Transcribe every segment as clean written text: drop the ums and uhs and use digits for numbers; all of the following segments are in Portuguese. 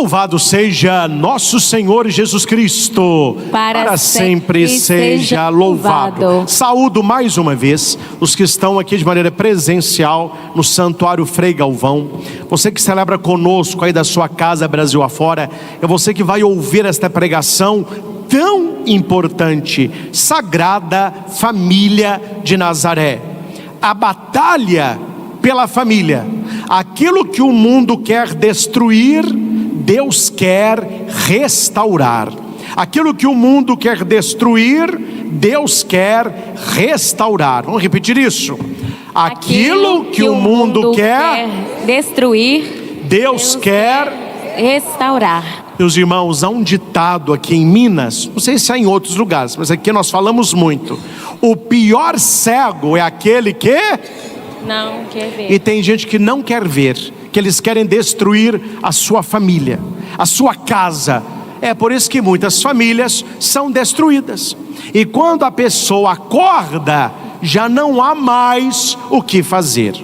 Louvado seja nosso Senhor Jesus Cristo, para sempre seja louvado. Saúdo mais uma vez os que estão aqui de maneira presencial no Santuário Frei Galvão. Você que celebra conosco aí da sua casa, Brasil afora, é você que vai ouvir esta pregação tão importante, Sagrada Família de Nazaré. A batalha pela família, aquilo que o mundo quer destruir, Deus quer restaurar. Aquilo que o mundo quer destruir, Deus quer restaurar. Vamos repetir isso. Aquilo que o mundo quer destruir, Deus quer restaurar. Meus irmãos, há um ditado aqui em Minas, não sei se há em outros lugares, mas aqui nós falamos muito: o pior cego é aquele que não quer ver. E tem gente que não quer ver, que eles querem destruir a sua família, a sua casa. É por isso que muitas famílias são destruídas. E quando a pessoa acorda, já não há mais o que fazer.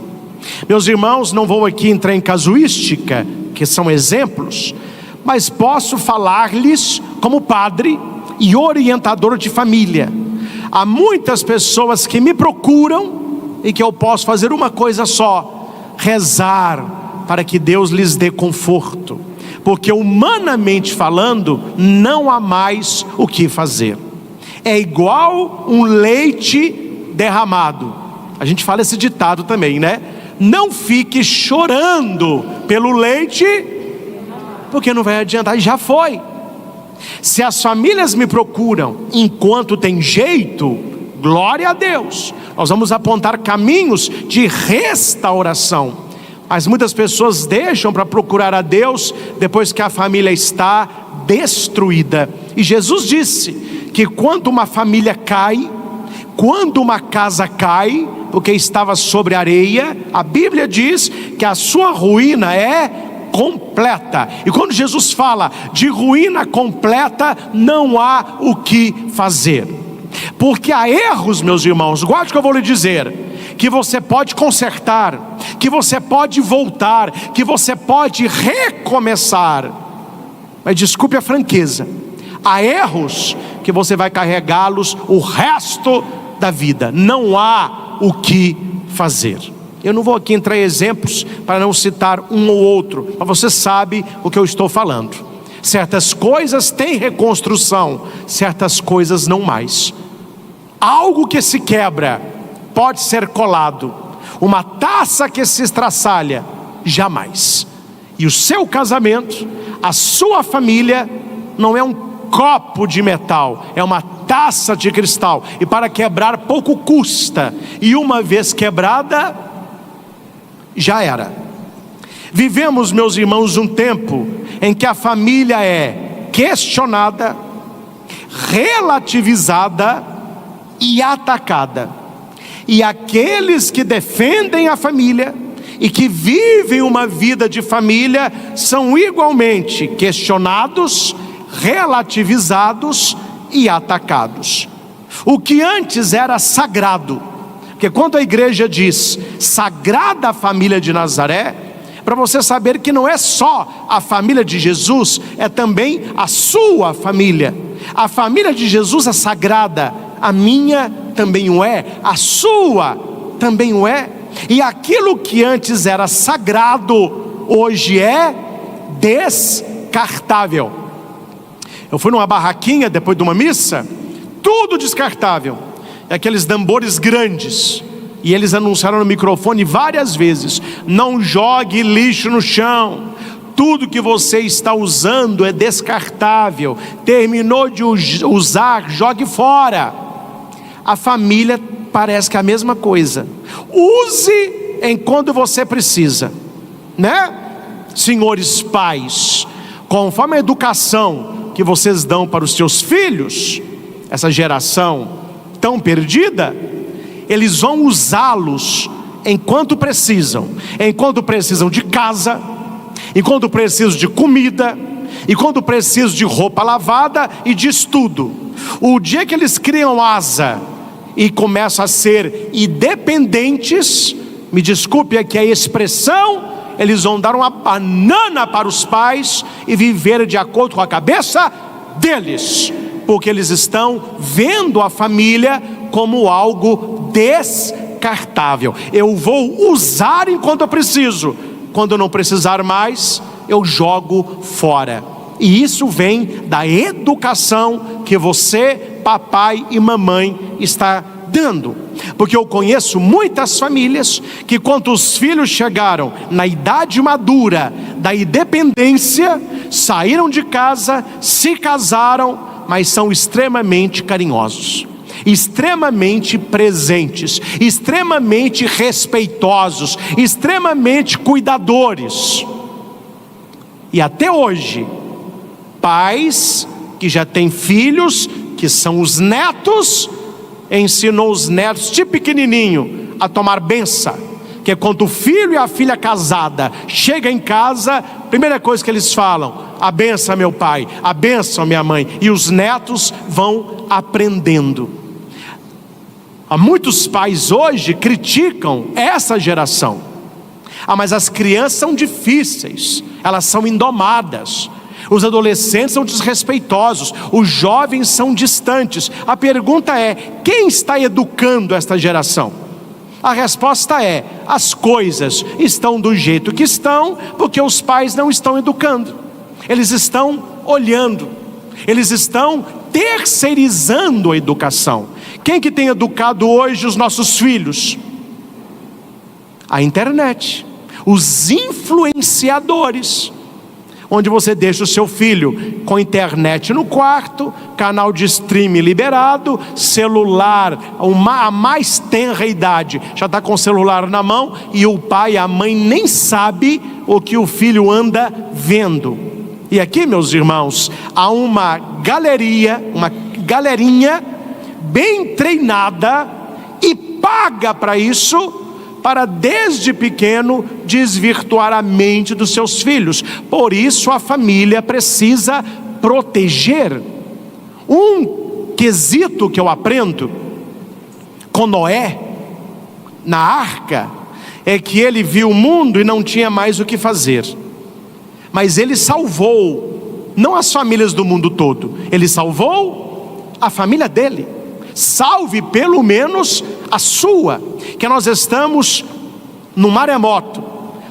Meus irmãos, não vou aqui entrar em casuística, que são exemplos, mas posso falar-lhes como padre e orientador de família. Há muitas pessoas que me procuram e que eu posso fazer uma coisa só: rezar para que Deus lhes dê conforto, porque humanamente falando não há mais o que fazer. É igual um leite derramado. A gente fala esse ditado também, né? Não fique chorando pelo leite, porque não vai adiantar, já foi. Se as famílias me procuram enquanto tem jeito, glória a Deus, nós vamos apontar caminhos de restauração. Mas muitas pessoas deixam para procurar a Deus depois que a família está destruída. E Jesus disse que quando uma família cai, quando uma casa cai, porque estava sobre areia, a Bíblia diz que a sua ruína é completa. E quando Jesus fala de ruína completa, não há o que fazer. Porque há erros, meus irmãos, guarde o que eu vou lhe dizer, que você pode consertar, que você pode voltar, que você pode recomeçar. Mas desculpe a franqueza, há erros que você vai carregá-los o resto da vida. Não há o que fazer. Eu não vou aqui entrar em exemplos para não citar um ou outro, mas você sabe o que eu estou falando. Certas coisas têm reconstrução, certas coisas não mais. Algo que se quebra pode ser colado, uma taça que se estraçalha, jamais. E o seu casamento, a sua família, não é um copo de metal, é uma taça de cristal, e para quebrar pouco custa, e uma vez quebrada, já era. Vivemos, meus irmãos, um tempo em que a família é questionada, relativizada e atacada. E aqueles que defendem a família e que vivem uma vida de família são igualmente questionados, relativizados e atacados. O que antes era sagrado, porque quando a igreja diz Sagrada Família de Nazaré, para você saber que não é só a família de Jesus, é também a sua família. A família de Jesus é sagrada, a minha também o é, a sua também o é. E aquilo que antes era sagrado, hoje é descartável. Eu fui numa barraquinha depois de uma missa, tudo descartável, aqueles tambores grandes, e eles anunciaram no microfone várias vezes: não jogue lixo no chão, tudo que você está usando é descartável, terminou de usar, jogue fora. A família parece que é a mesma coisa. Use enquanto você precisa, né? Senhores pais, conforme a educação que vocês dão para os seus filhos, essa geração tão perdida, eles vão usá-los enquanto precisam de casa, enquanto precisam de comida, enquanto precisam de roupa lavada e de estudo. O dia que eles criam asa e começam a ser independentes, me desculpe aqui a expressão, eles vão dar uma banana para os pais e viver de acordo com a cabeça deles, porque eles estão vendo a família como algo descartável. Eu vou usar enquanto eu preciso, quando eu não precisar mais, eu jogo fora. E isso vem da educação que você, papai e mamãe, está dando. Porque eu conheço muitas famílias que, quando os filhos chegaram na idade madura da independência, saíram de casa, se casaram, mas são extremamente carinhosos, extremamente presentes, extremamente respeitosos, extremamente cuidadores. E até hoje, pais que já têm filhos, que são os netos, ensinou os netos de pequenininho a tomar benção, que é quando o filho e a filha casada chega em casa, primeira coisa que eles falam: a benção meu pai, a benção minha mãe. E os netos vão aprendendo. Há muitos pais hoje criticam essa geração. Mas as crianças são difíceis, elas são indomadas. Os adolescentes são desrespeitosos, os jovens são distantes. A pergunta é: quem está educando esta geração? A resposta é: as coisas estão do jeito que estão, porque os pais não estão educando. Eles estão olhando, eles estão terceirizando a educação. Quem que tem educado hoje os nossos filhos? A internet, os influenciadores, onde você deixa o seu filho com internet no quarto, canal de streaming liberado, celular, a mais tenra idade, já está com o celular na mão, e o pai e a mãe nem sabe o que o filho anda vendo. E aqui, meus irmãos, há uma galerinha bem treinada e paga para isso, para desde pequeno desvirtuar a mente dos seus filhos. Por isso a família precisa proteger. Um quesito que eu aprendo com Noé na arca é que ele viu o mundo e não tinha mais o que fazer, mas ele salvou não as famílias do mundo todo, ele salvou a família dele. Salve pelo menos a sua, que nós estamos no maremoto,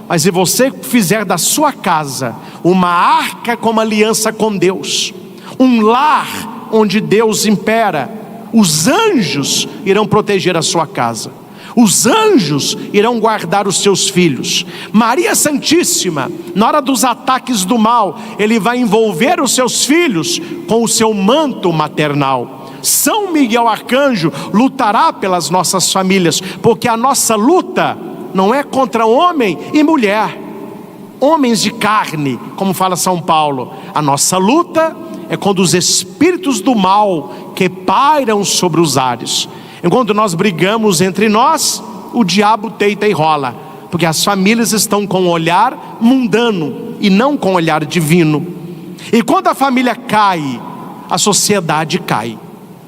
mas se você fizer da sua casa uma arca como aliança com Deus, um lar onde Deus impera, os anjos irão proteger a sua casa, os anjos irão guardar os seus filhos. Maria Santíssima, na hora dos ataques do mal, ele vai envolver os seus filhos com o seu manto maternal. São Miguel Arcanjo lutará pelas nossas famílias, porque a nossa luta não é contra homem e mulher, homens de carne, como fala São Paulo. A nossa luta é contra os espíritos do mal que pairam sobre os ares. Enquanto nós brigamos entre nós, o diabo deita e rola, porque as famílias estão com um olhar mundano e não com um olhar divino. E quando a família cai, a sociedade cai.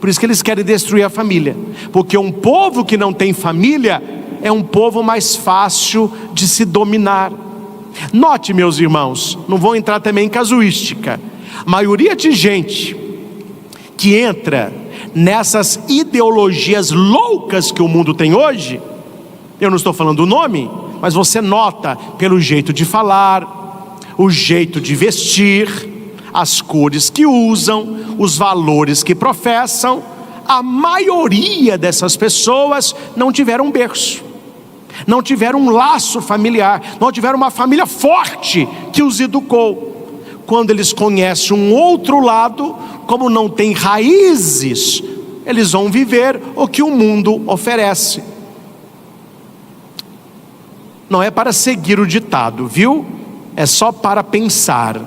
Por isso que eles querem destruir a família, porque um povo que não tem família é um povo mais fácil de se dominar. Note, meus irmãos, não vou entrar também em casuística. A maioria de gente que entra nessas ideologias loucas que o mundo tem hoje, eu não estou falando o nome, mas você nota pelo jeito de falar, o jeito de vestir, as cores que usam, os valores que professam. A maioria dessas pessoas não tiveram berço, não tiveram um laço familiar, não tiveram uma família forte que os educou. Quando eles conhecem um outro lado, como não tem raízes, eles vão viver o que o mundo oferece. Não é para seguir o ditado, viu? É só para pensar.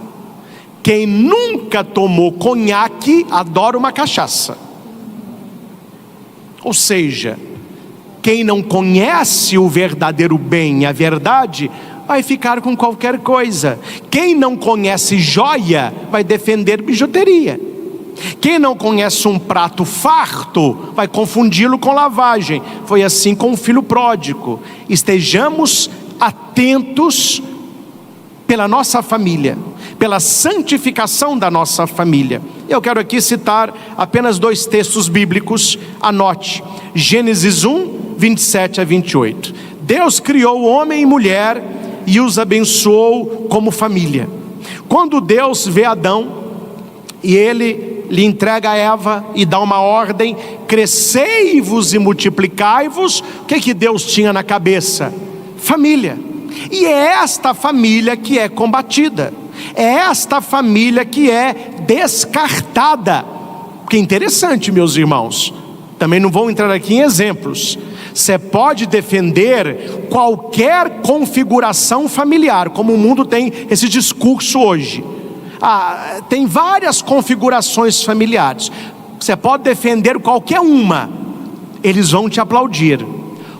Quem nunca tomou conhaque adora uma cachaça. Ou seja, quem não conhece o verdadeiro bem e a verdade vai ficar com qualquer coisa. Quem não conhece joia vai defender bijuteria. Quem não conhece um prato farto vai confundi-lo com lavagem. Foi assim com o filho pródigo. Estejamos atentos pela nossa família, pela santificação da nossa família. Eu quero aqui citar apenas 2 textos bíblicos, anote. Gênesis 1, 27 a 28. Deus criou homem e mulher e os abençoou como família. Quando Deus vê Adão, e ele lhe entrega a Eva e dá uma ordem: crescei-vos e multiplicai-vos. O que Deus tinha na cabeça? Família. E é esta família que é combatida, é esta família que é descartada. Que interessante, meus irmãos. Também não vou entrar aqui em exemplos. Você pode defender qualquer configuração familiar, como o mundo tem esse discurso hoje. Tem várias configurações familiares. Você pode defender qualquer uma, eles vão te aplaudir.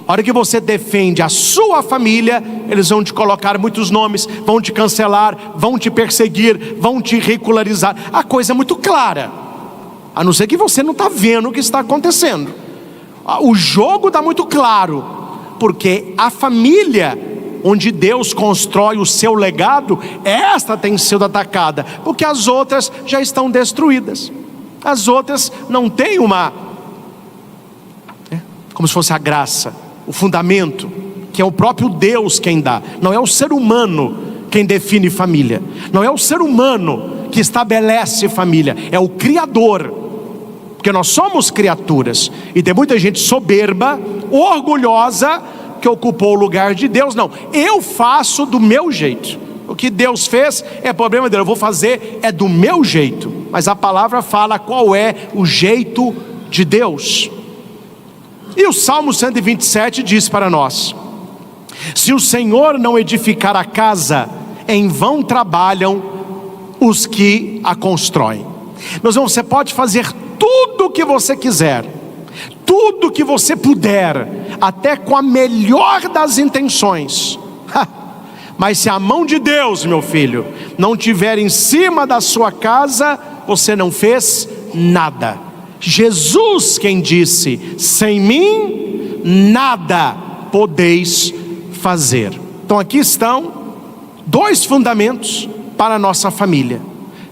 A hora que você defende a sua família, eles vão te colocar muitos nomes, vão te cancelar, vão te perseguir, vão te ridicularizar. A coisa é muito clara, a não ser que você não está vendo o que está acontecendo. O jogo está muito claro, porque a família onde Deus constrói o seu legado, esta tem sido atacada, porque as outras já estão destruídas. As outras não têm como se fosse a graça, o fundamento, que é o próprio Deus quem dá. Não é o ser humano quem define família, não é o ser humano que estabelece família, é o Criador. Porque nós somos criaturas, e tem muita gente soberba, orgulhosa, que ocupou o lugar de Deus. Não, eu faço do meu jeito. O que Deus fez é problema dele, eu vou fazer é do meu jeito. Mas a palavra fala qual é o jeito de Deus. E o Salmo 127 diz para nós: se o Senhor não edificar a casa, em vão trabalham os que a constroem. Meus irmãos, você pode fazer tudo o que você quiser, tudo o que você puder, até com a melhor das intenções, mas se a mão de Deus, meu filho, não tiver em cima da sua casa, você não fez nada. Jesus quem disse: sem mim nada podeis fazer. Então aqui estão 2 fundamentos para a nossa família.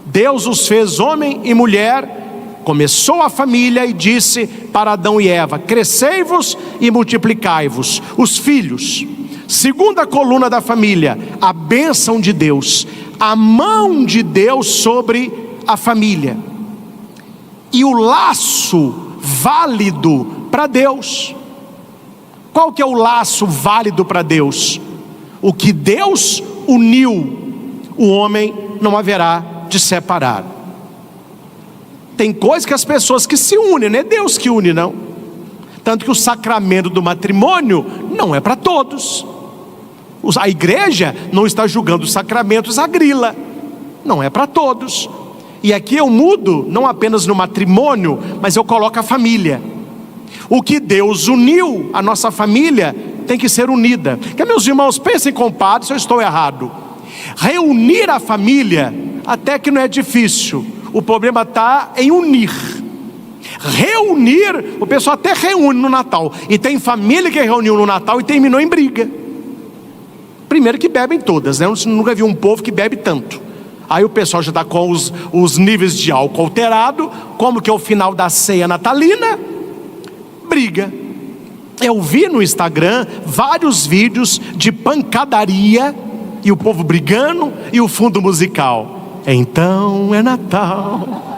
Deus os fez homem e mulher, começou a família e disse para Adão e Eva: crescei-vos e multiplicai-vos. Os filhos. Segunda coluna da família, a bênção de Deus, a mão de Deus sobre a família, e o laço válido para Deus. Qual que é o laço válido para Deus? O que Deus uniu, o homem não haverá de separar. Tem coisas que as pessoas que se unem, não é Deus que une, não. Tanto que o sacramento do matrimônio não é para todos. A igreja não está julgando os sacramentos à grila, não é para todos. E aqui eu mudo, não apenas no matrimônio, mas eu coloco a família. O que Deus uniu, a nossa família tem que ser unida. Que meus irmãos, pensem, compadre, se eu estou errado. Reunir a família até que não é difícil, o problema está em unir. Reunir, o pessoal até reúne no Natal, e tem família que reuniu no Natal e terminou em briga. Primeiro que bebem todas, né? Eu nunca vi um povo que bebe tanto. Aí o pessoal já está com os níveis de álcool alterado, como que é o final da ceia natalina, briga. Eu vi no Instagram vários vídeos de pancadaria, e o povo brigando, e o fundo musical: então é Natal.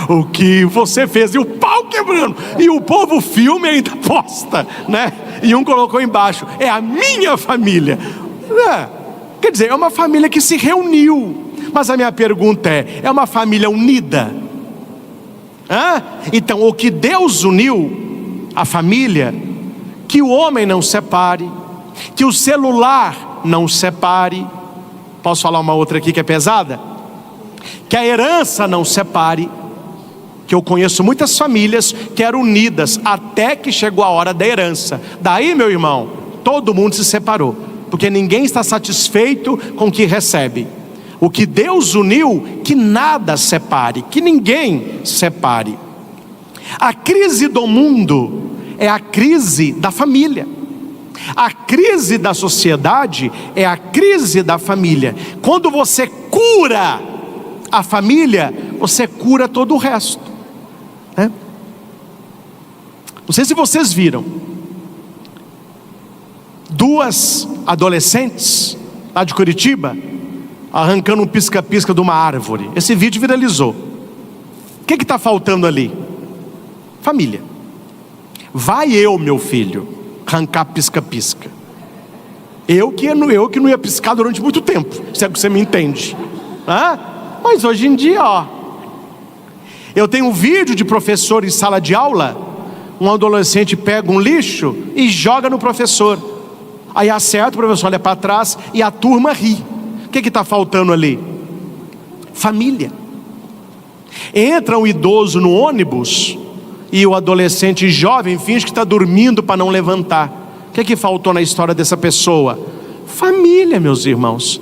O que você fez? E o pau quebrando, e o povo filme ainda posta, né? E um colocou embaixo: é a minha família. Quer dizer, é uma família que se reuniu. Mas a minha pergunta é uma família unida? Então o que Deus uniu, a família, que o homem não separe, que o celular não separe. Posso falar uma outra aqui que é pesada? Que a herança não separe. Que eu conheço muitas famílias que eram unidas até que chegou a hora da herança. Daí, meu irmão, todo mundo se separou, porque ninguém está satisfeito com o que recebe. O que Deus uniu, que nada separe, que ninguém separe. A crise do mundo é a crise da família. A crise da sociedade é a crise da família. Quando você cura a família, você cura todo o resto, né? Não sei se vocês viram, duas adolescentes lá de Curitiba arrancando um pisca-pisca de uma árvore. Esse vídeo viralizou. O que está faltando ali? Família. Vai eu, meu filho, arrancar pisca-pisca. Eu que não ia piscar durante muito tempo, se é que você me entende. Mas hoje em dia, eu tenho um vídeo de professor em sala de aula. Um adolescente pega um lixo e joga no professor. Aí acerta, o professor olha para trás e a turma ri. O que está faltando ali? Família. Entra um idoso no ônibus e o adolescente jovem finge que está dormindo para não levantar. O que faltou na história dessa pessoa? Família, meus irmãos.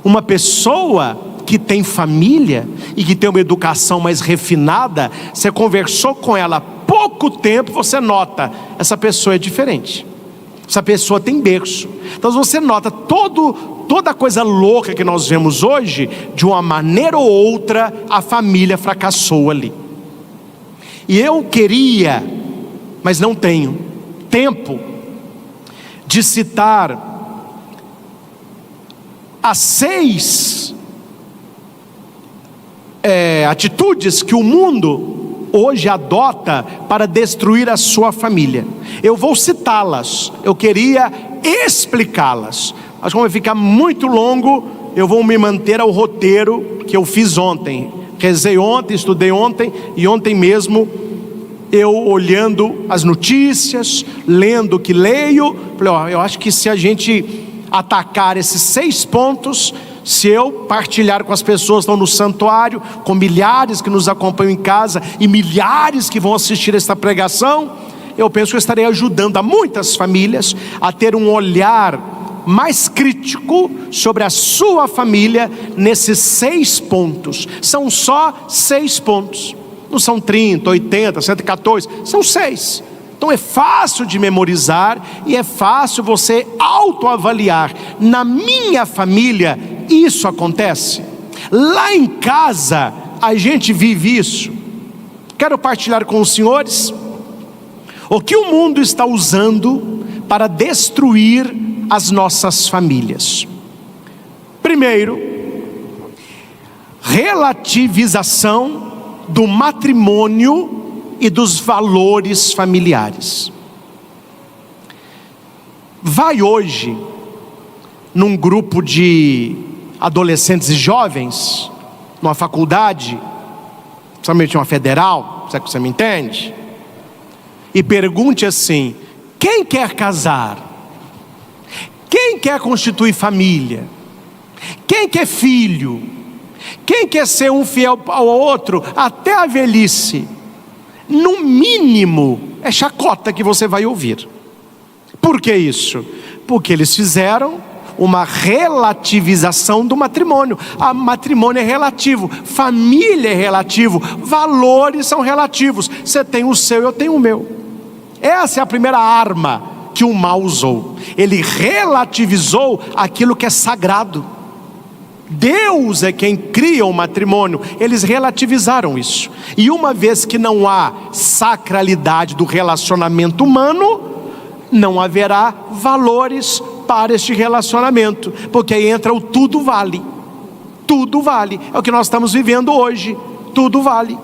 Uma pessoa que tem família e que tem uma educação mais refinada, você conversou com ela há pouco tempo, você nota, essa pessoa é diferente. Essa pessoa tem berço. Então você nota toda coisa louca que nós vemos hoje, de uma maneira ou outra, a família fracassou ali. E eu queria, mas não tenho tempo de citar as 6 atitudes que o mundo hoje adota para destruir a sua família. Eu vou citá-las, eu queria explicá-las, mas como vai ficar muito longo, eu vou me manter ao roteiro que eu fiz ontem. Rezei ontem, estudei ontem, e ontem mesmo eu olhando as notícias, lendo o que leio, falei, eu acho que se a gente atacar esses 6 pontos, se eu partilhar com as pessoas que estão no santuário, com milhares que nos acompanham em casa e milhares que vão assistir esta pregação, eu penso que eu estarei ajudando a muitas famílias a ter um olhar mais crítico sobre a sua família nesses 6 pontos. São só 6 pontos, não são 30, 80, 114, são 6. Então é fácil de memorizar e é fácil você autoavaliar. Na minha família isso acontece. Lá em casa a gente vive isso. Quero partilhar com os senhores o que o mundo está usando para destruir as nossas famílias. Primeiro, relativização do matrimônio e dos valores familiares. Vai hoje num grupo de adolescentes e jovens, numa faculdade, principalmente uma federal, será que você me entende? E pergunte assim: quem quer casar? Quem quer constituir família? Quem quer filho? Quem quer ser um fiel ao outro até a velhice? No mínimo, é chacota que você vai ouvir. Por que isso? Porque eles fizeram uma relativização do matrimônio. A matrimônio é relativo, família é relativo, valores são relativos. Você tem o seu, eu tenho o meu. Essa é a primeira arma que o mal usou. Ele relativizou aquilo que é sagrado. Deus é quem cria o matrimônio. Eles relativizaram isso. E uma vez que não há sacralidade do relacionamento humano, não haverá valores para este relacionamento, porque aí entra o tudo vale. Tudo vale. É o que nós estamos vivendo hoje. Tudo vale.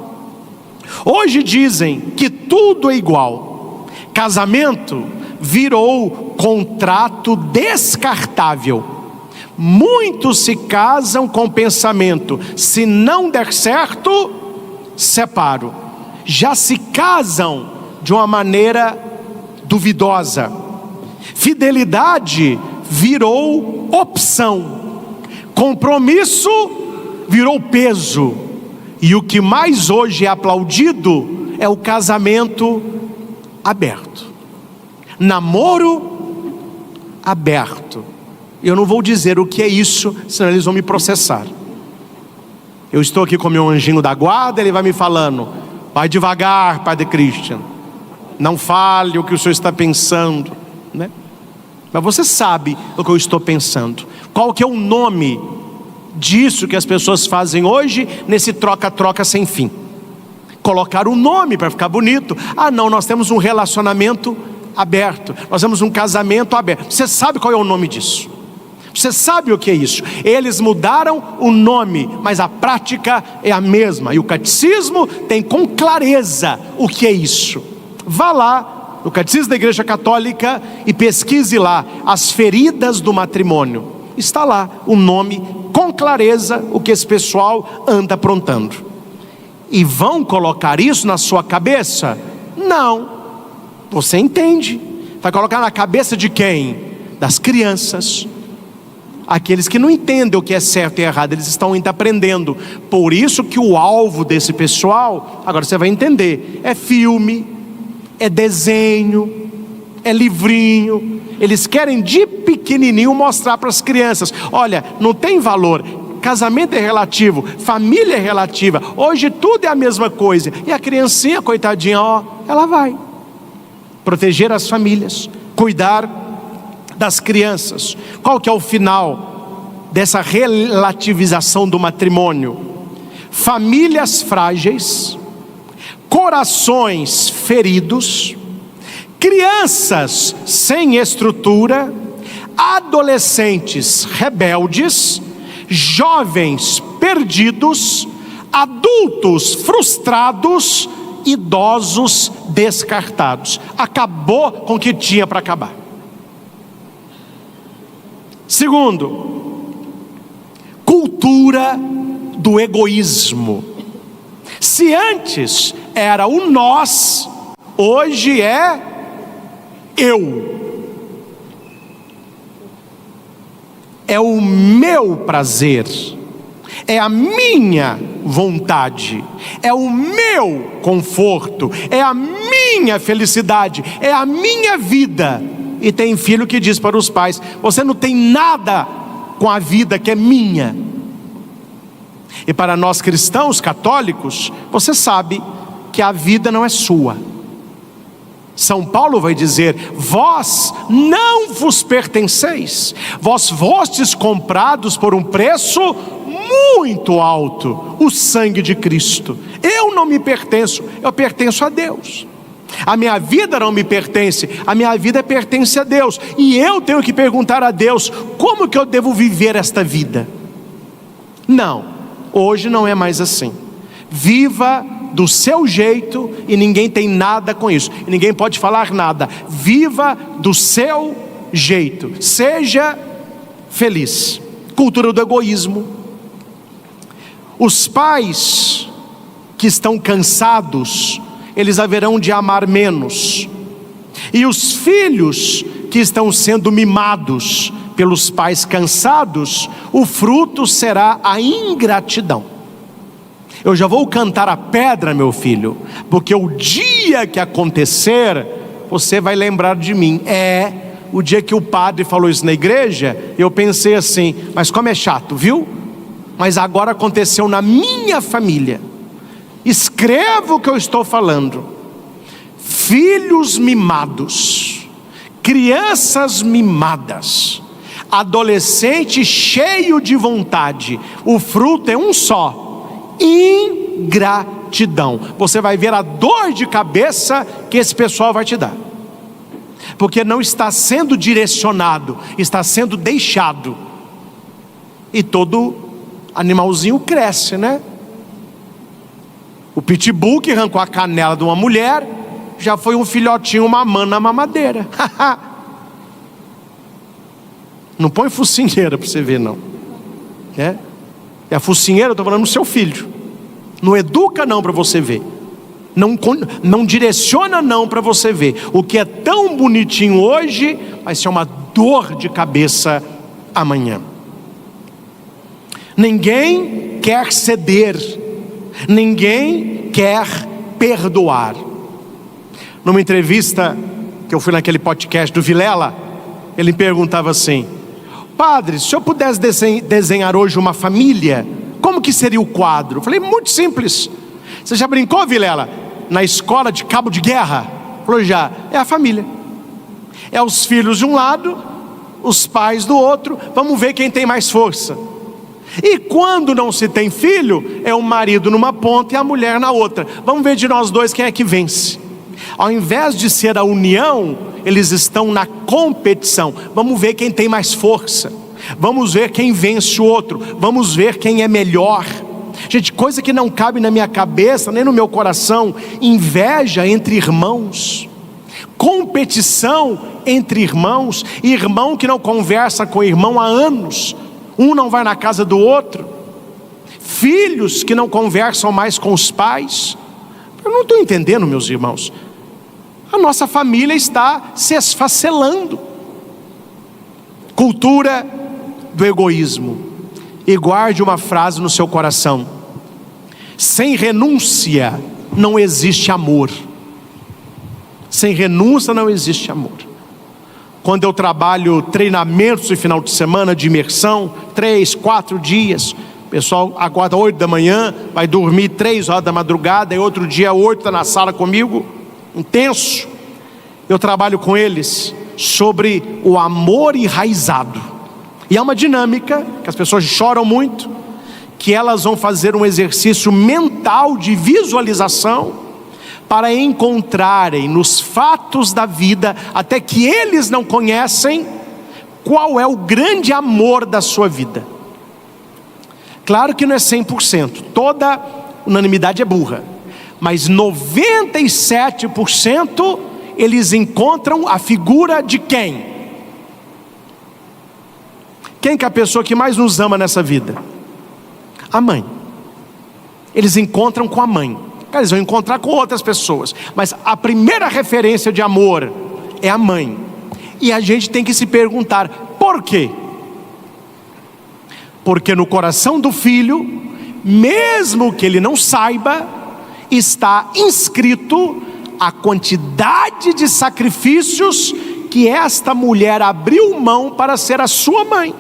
Hoje dizem que tudo é igual. Casamento virou contrato descartável. Muitos se casam com o pensamento: se não der certo, separo. Já se casam de uma maneira duvidosa. Fidelidade virou opção. Compromisso virou peso. E o que mais hoje é aplaudido é o casamento aberto. Namoro aberto. Eu não vou dizer o que é isso, senão eles vão me processar. Eu estou aqui com meu anjinho da guarda, ele vai me falando: vai devagar, Padre Christian, não fale o que o senhor está pensando, né? Mas você sabe o que eu estou pensando. Qual que é o nome disso que as pessoas fazem hoje, nesse troca-troca sem fim? Colocar um nome para ficar bonito. Ah não, nós temos um relacionamento aberto, nós temos um casamento aberto. Você sabe qual é o nome disso? Você sabe o que é isso? Eles mudaram o nome, mas a prática é a mesma. E o catecismo tem com clareza o que é isso. Vá lá no Catecismo da Igreja Católica e pesquise lá as feridas do matrimônio. Está lá o nome com clareza, o que esse pessoal anda aprontando. E vão colocar isso na sua cabeça? Não. Você entende. Vai colocar na cabeça de quem? Das crianças. Aqueles que não entendem o que é certo e errado, eles estão ainda aprendendo. Por isso que o alvo desse pessoal, agora você vai entender, é filme, é desenho, é livrinho. Eles querem de pequenininho mostrar para as crianças: olha, não tem valor. Casamento é relativo, família é relativa, hoje tudo é a mesma coisa. E a criancinha, coitadinha, ó, ela vai proteger as famílias, cuidar das crianças. Qual que é o final dessa relativização do matrimônio? Famílias frágeis, corações feridos, crianças sem estrutura, adolescentes rebeldes, jovens perdidos, adultos frustrados, idosos descartados. Acabou com o que tinha para acabar. Segundo, cultura do egoísmo. Se antes era o nós, hoje é eu. É o meu prazer, é a minha vontade, é o meu conforto, é a minha felicidade, é a minha vida. E tem filho que diz para os pais: você não tem nada com a vida que é minha. E para nós cristãos católicos, você sabe que a vida não é sua. São Paulo vai dizer: vós não vos pertenceis, vós fostes comprados por um preço muito alto, o sangue de Cristo. Eu não me pertenço, eu pertenço a Deus. A minha vida não me pertence, a minha vida pertence a Deus. E eu tenho que perguntar a Deus: como que eu devo viver esta vida? Não, hoje não é mais assim. Viva do seu jeito e ninguém tem nada com isso, e ninguém pode falar nada. Viva do seu jeito, seja feliz. Cultura do egoísmo. Os pais que estão cansados, eles haverão de amar menos. E os filhos que estão sendo mimados pelos pais cansados, o fruto será a ingratidão. Eu já vou cantar a pedra, meu filho, porque o dia que acontecer, você vai lembrar de mim. O dia que o padre falou isso na igreja, eu pensei assim: mas como é chato, viu? Mas agora aconteceu na minha família. Escreva o que eu estou falando. Filhos mimados, crianças mimadas, adolescente cheio de vontade, o fruto é um só: ingratidão. Você vai ver a dor de cabeça que esse pessoal vai te dar, porque não está sendo direcionado, está sendo deixado. E todo animalzinho cresce, né? O pitbull que arrancou a canela de uma mulher já foi um filhotinho mamando na mamadeira. Não põe focinheira para você ver, não. É a focinheira, eu estou falando do seu filho. Não educa não para você ver. Não direciona não para você ver. O que é tão bonitinho hoje vai ser uma dor de cabeça amanhã. Ninguém quer ceder, ninguém quer perdoar. Numa entrevista que eu fui naquele podcast do Vilela, ele perguntava assim: padre, se eu pudesse desenhar hoje uma família, como que seria o quadro? Eu falei: muito simples. Você já brincou, Vilela, na escola de cabo de guerra? Falou: já. É a família. É os filhos de um lado os pais do outro, vamos ver quem tem mais força. E quando não se tem filho, é o marido numa ponta e a mulher na outra. Vamos ver de nós dois quem é que vence. Ao invés de ser a união, eles estão na competição. Vamos ver quem tem mais força. Vamos ver quem vence o outro. Vamos ver quem é melhor. Gente, coisa que não cabe na minha cabeça, nem no meu coração. Inveja entre irmãos. Competição entre irmãos. Irmão que não conversa com irmão há anos. Um não vai na casa do outro. Filhos que não conversam mais com os pais. Eu não estou entendendo, meus irmãos. A nossa família está se esfacelando. Cultura do egoísmo. E guarde uma frase no seu coração: sem renúncia não existe amor. Sem renúncia não existe amor. Quando eu trabalho treinamentos de final de semana, de imersão, 3, 4 dias, o pessoal acorda 8 da manhã, vai dormir 3 horas da madrugada, e outro dia 8 está na sala comigo, intenso. Eu trabalho com eles sobre o amor enraizado. E é uma dinâmica, que as pessoas choram muito, que elas vão fazer um exercício mental de visualização, para encontrarem nos fatos da vida, até que eles não conhecem, qual é o grande amor da sua vida. Claro que não é 100%, toda unanimidade é burra, mas 97% eles encontram a figura de quem? Quem que é a pessoa que mais nos ama nessa vida? A mãe. Eles encontram com a mãe. Eles vão encontrar com outras pessoas, mas a primeira referência de amor é a mãe. E a gente tem que se perguntar: por quê? Porque no coração do filho, mesmo que ele não saiba, está inscrito a quantidade de sacrifícios que esta mulher abriu mão para ser a sua mãe.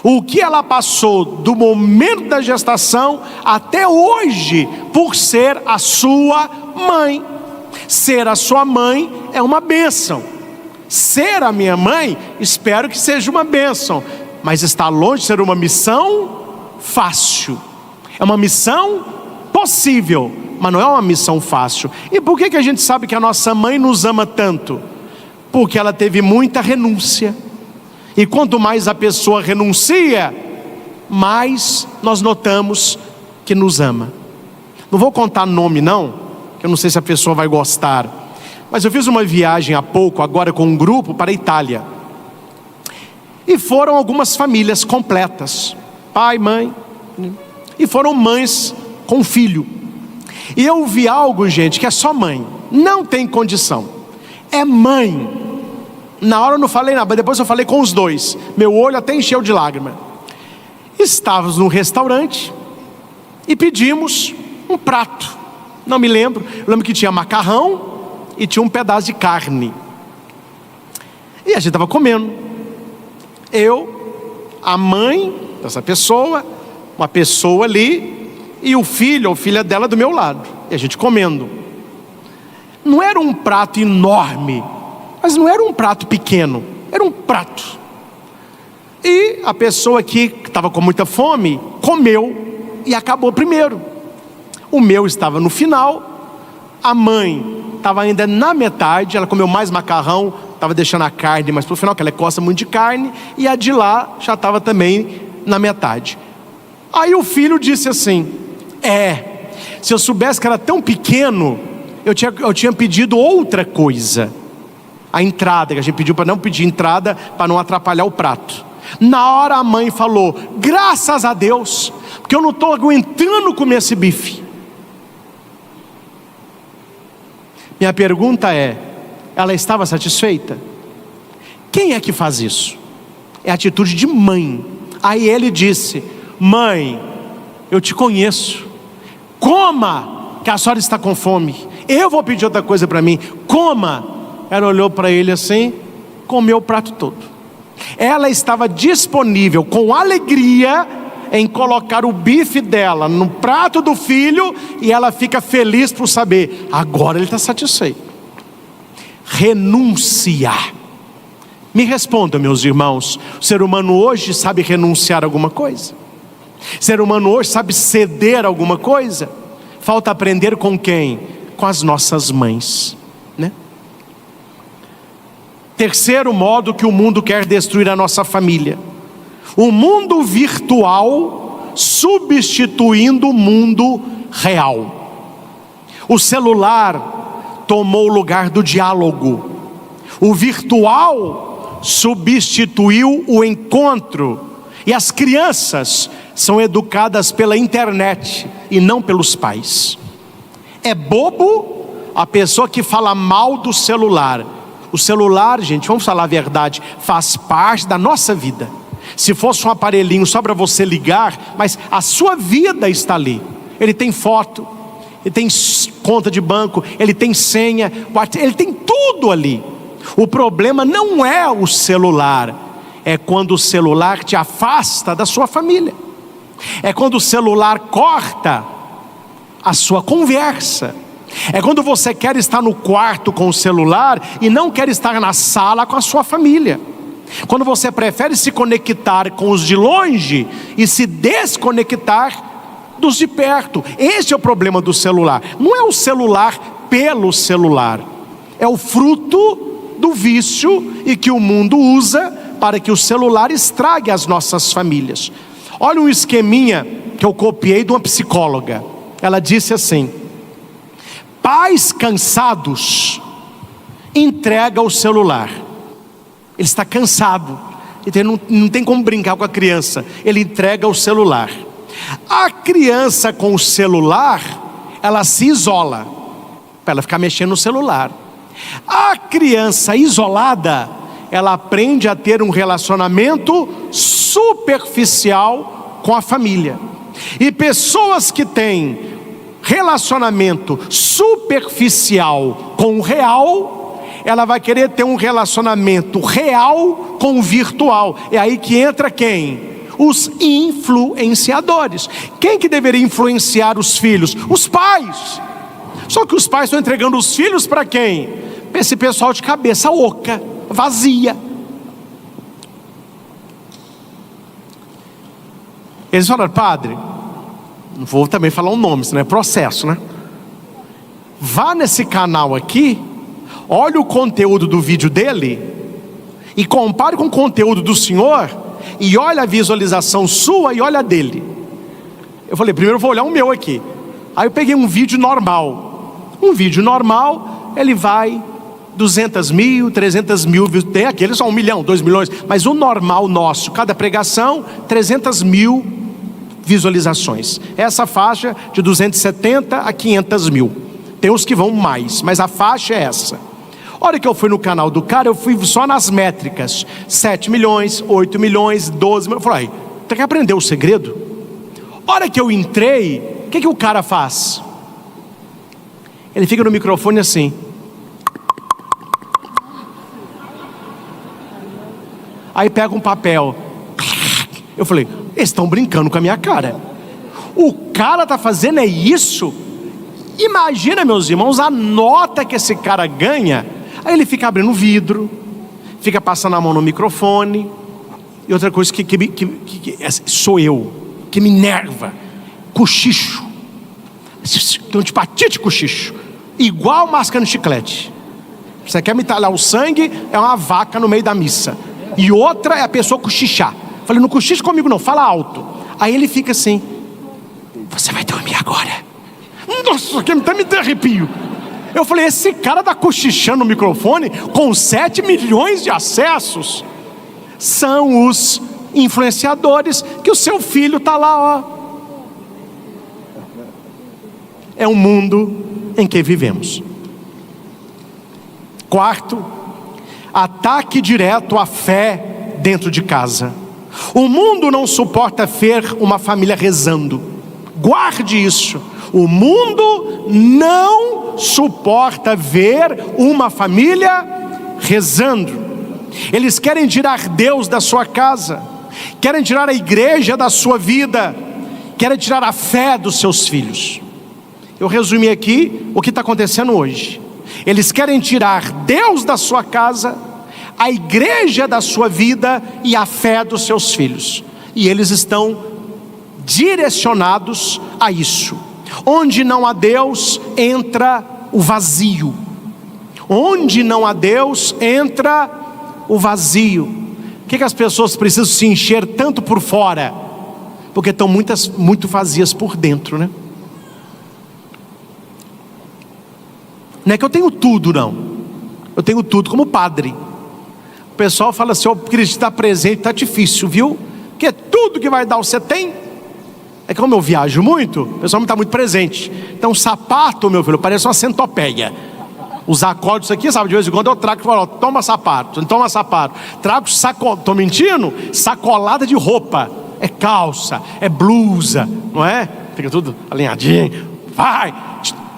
O que ela passou do momento da gestação até hoje por ser a sua mãe. Ser a sua mãe é uma bênção. Ser a minha mãe, espero que seja uma bênção, mas está longe de ser uma missão fácil. É uma missão possível, mas não é uma missão fácil. E por que a gente sabe que a nossa mãe nos ama tanto? Porque ela teve muita renúncia. E quanto mais a pessoa renuncia, mais nós notamos que nos ama. Não vou contar nome não, que eu não sei se a pessoa vai gostar, mas eu fiz uma viagem há pouco, agora com um grupo, para a Itália. E foram algumas famílias completas, pai, mãe, e foram mães com filho. E eu vi algo, gente, que é só mãe, não tem condição, é mãe. Na hora eu não falei nada, depois eu falei com os dois, meu olho até encheu de lágrima. Estávamos num restaurante e pedimos um prato, não me lembro, eu lembro que tinha macarrão e tinha um pedaço de carne. E a gente estava comendo, eu, a mãe dessa pessoa, uma pessoa ali, e o filho ou filha dela do meu lado, e a gente comendo. Não era um prato enorme, mas não era um prato pequeno, era um prato. E a pessoa que estava com muita fome, comeu e acabou primeiro. O meu estava no final, a mãe estava ainda na metade, ela comeu mais macarrão, estava deixando a carne mais para o final, porque ela gosta muito de carne, e a de lá já estava também na metade. Aí o filho disse assim: se eu soubesse que era tão pequeno, eu tinha pedido outra coisa. A entrada, que a gente pediu para não pedir entrada, para não atrapalhar o prato. Na hora a mãe falou: graças a Deus, porque eu não estou aguentando comer esse bife. Minha pergunta é: ela estava satisfeita? Quem é que faz isso? É a atitude de mãe. Aí ele disse: mãe, eu te conheço, coma, que a senhora está com fome, eu vou pedir outra coisa para mim, coma. Ela olhou para ele assim, comeu o prato todo. Ela estava disponível com alegria em colocar o bife dela no prato do filho, e ela fica feliz por saber, agora ele está satisfeito. Renúncia. Me responda, meus irmãos, o ser humano hoje sabe renunciar a alguma coisa? O ser humano hoje sabe ceder a alguma coisa? Falta aprender com quem? Com as nossas mães, né? Terceiro modo que o mundo quer destruir a nossa família: o mundo virtual substituindo o mundo real. O celular tomou o lugar do diálogo. O virtual substituiu o encontro. E as crianças são educadas pela internet e não pelos pais. É bobo a pessoa que fala mal do celular. O celular, gente, vamos falar a verdade, faz parte da nossa vida. Se fosse um aparelhinho só para você ligar, mas a sua vida está ali. Ele tem foto, ele tem conta de banco, ele tem senha, ele tem tudo ali. O problema não é o celular, é quando o celular te afasta da sua família. É quando o celular corta a sua conversa. É quando você quer estar no quarto com o celular e não quer estar na sala com a sua família. Quando você prefere se conectar com os de longe e se desconectar dos de perto. Esse é o problema do celular. Não é o celular pelo celular, é o fruto do vício e que o mundo usa para que o celular estrague as nossas famílias. Olha um esqueminha que eu copiei de uma psicóloga. Ela disse assim: pais cansados entrega o celular. Ele está cansado, então não tem como brincar com a criança. Ele entrega o celular. A criança com o celular, ela se isola para ela ficar mexendo no celular. A criança isolada, ela aprende a ter um relacionamento superficial com a família. E pessoas que têm relacionamento superficial com o real, ela vai querer ter um relacionamento real com o virtual. É aí que entra quem? Os influenciadores. Quem que deveria influenciar os filhos? Os pais. Só que os pais estão entregando os filhos para quem? Para esse pessoal de cabeça oca, vazia. Eles falaram: padre, não vou também falar um nome, senão é processo, né? Vá nesse canal aqui, olha o conteúdo do vídeo dele e compare com o conteúdo do senhor, e olha a visualização sua e olha a dele. Eu falei: primeiro eu vou olhar o meu aqui. Aí eu peguei um vídeo normal. Um vídeo normal, ele vai 200 mil, 300 mil, tem aqueles só 1 milhão, 2 milhões, mas o normal nosso, cada pregação, 300 mil visualizações. Essa faixa de 270 a 500 mil. Tem uns que vão mais, mas a faixa é essa. A hora que eu fui no canal do cara, eu fui só nas métricas: 7 milhões, 8 milhões, 12 milhões. Eu falei: tem que aprender o segredo. A hora que eu entrei, o que o cara faz? Ele fica no microfone assim. Aí pega um papel. Eu falei: eles estão brincando com a minha cara. O cara está fazendo é isso? Imagina, meus irmãos, a nota que esse cara ganha. Aí ele fica abrindo vidro, fica passando a mão no microfone. E outra coisa que sou eu, que me enerva: cochicho. Tem antipatite cochicho, igual mascando chiclete. Você quer me talhar o sangue, é uma vaca no meio da missa. E outra é a pessoa cochichar. Falei: não cochicha comigo não, fala alto. Aí ele fica assim: você vai dormir agora. Nossa, que até me arrepio. Eu falei: esse cara está cochichando no microfone com 7 milhões de acessos. São os influenciadores que o seu filho está lá, ó. É o mundo em que vivemos. Quarto, ataque direto à fé dentro de casa. O mundo não suporta ver uma família rezando. Guarde isso. O mundo não suporta ver uma família rezando. Eles querem tirar Deus da sua casa, querem tirar a igreja da sua vida, querem tirar a fé dos seus filhos. Eu resumi aqui o que está acontecendo hoje. Eles querem tirar Deus da sua casa, a igreja da sua vida e a fé dos seus filhos. E eles estão direcionados a isso. Onde não há Deus, entra o vazio. Onde não há Deus, entra o vazio. O que as pessoas precisam se encher tanto por fora? Porque estão muito vazias por dentro, né? Não é que eu tenho tudo, não. Eu tenho tudo como padre. O pessoal fala assim: o Cristo está presente, está difícil, viu? Porque tudo que vai dar você tem. É que como eu viajo muito, o pessoal não está muito presente. Então sapato, meu filho, parece uma centopeia. Os acordes aqui, sabe, de vez em quando eu trago e falo: toma sapato, toma sapato. Trago tô mentindo? Sacolada de roupa. É calça, é blusa, não é? Fica tudo alinhadinho. Vai!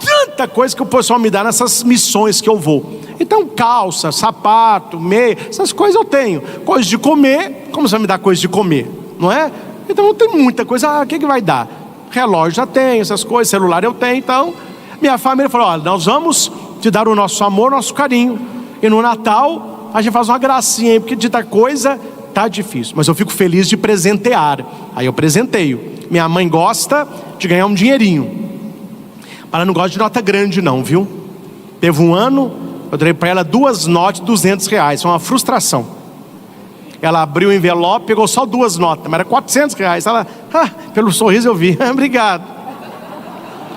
Tanta coisa que o pessoal me dá nessas missões que eu vou. Então calça, sapato, meia, essas coisas eu tenho. Coisas de comer, como você vai me dar coisas de comer? Não é? Então eu tenho muita coisa. O que vai dar? Relógio já tenho, essas coisas, celular eu tenho. Então minha família falou: olha, nós vamos te dar o nosso amor, o nosso carinho. E no Natal a gente faz uma gracinha aí, porque de tal coisa tá difícil. Mas eu fico feliz de presentear. Aí eu presenteio. Minha mãe gosta de ganhar um dinheirinho. Ela não gosta de nota grande não, viu? Teve um ano, eu dei para ela 2 notas de R$200. Foi uma frustração. Ela abriu o envelope, pegou só 2 notas, mas era R$400. Ela, pelo sorriso eu vi, obrigado.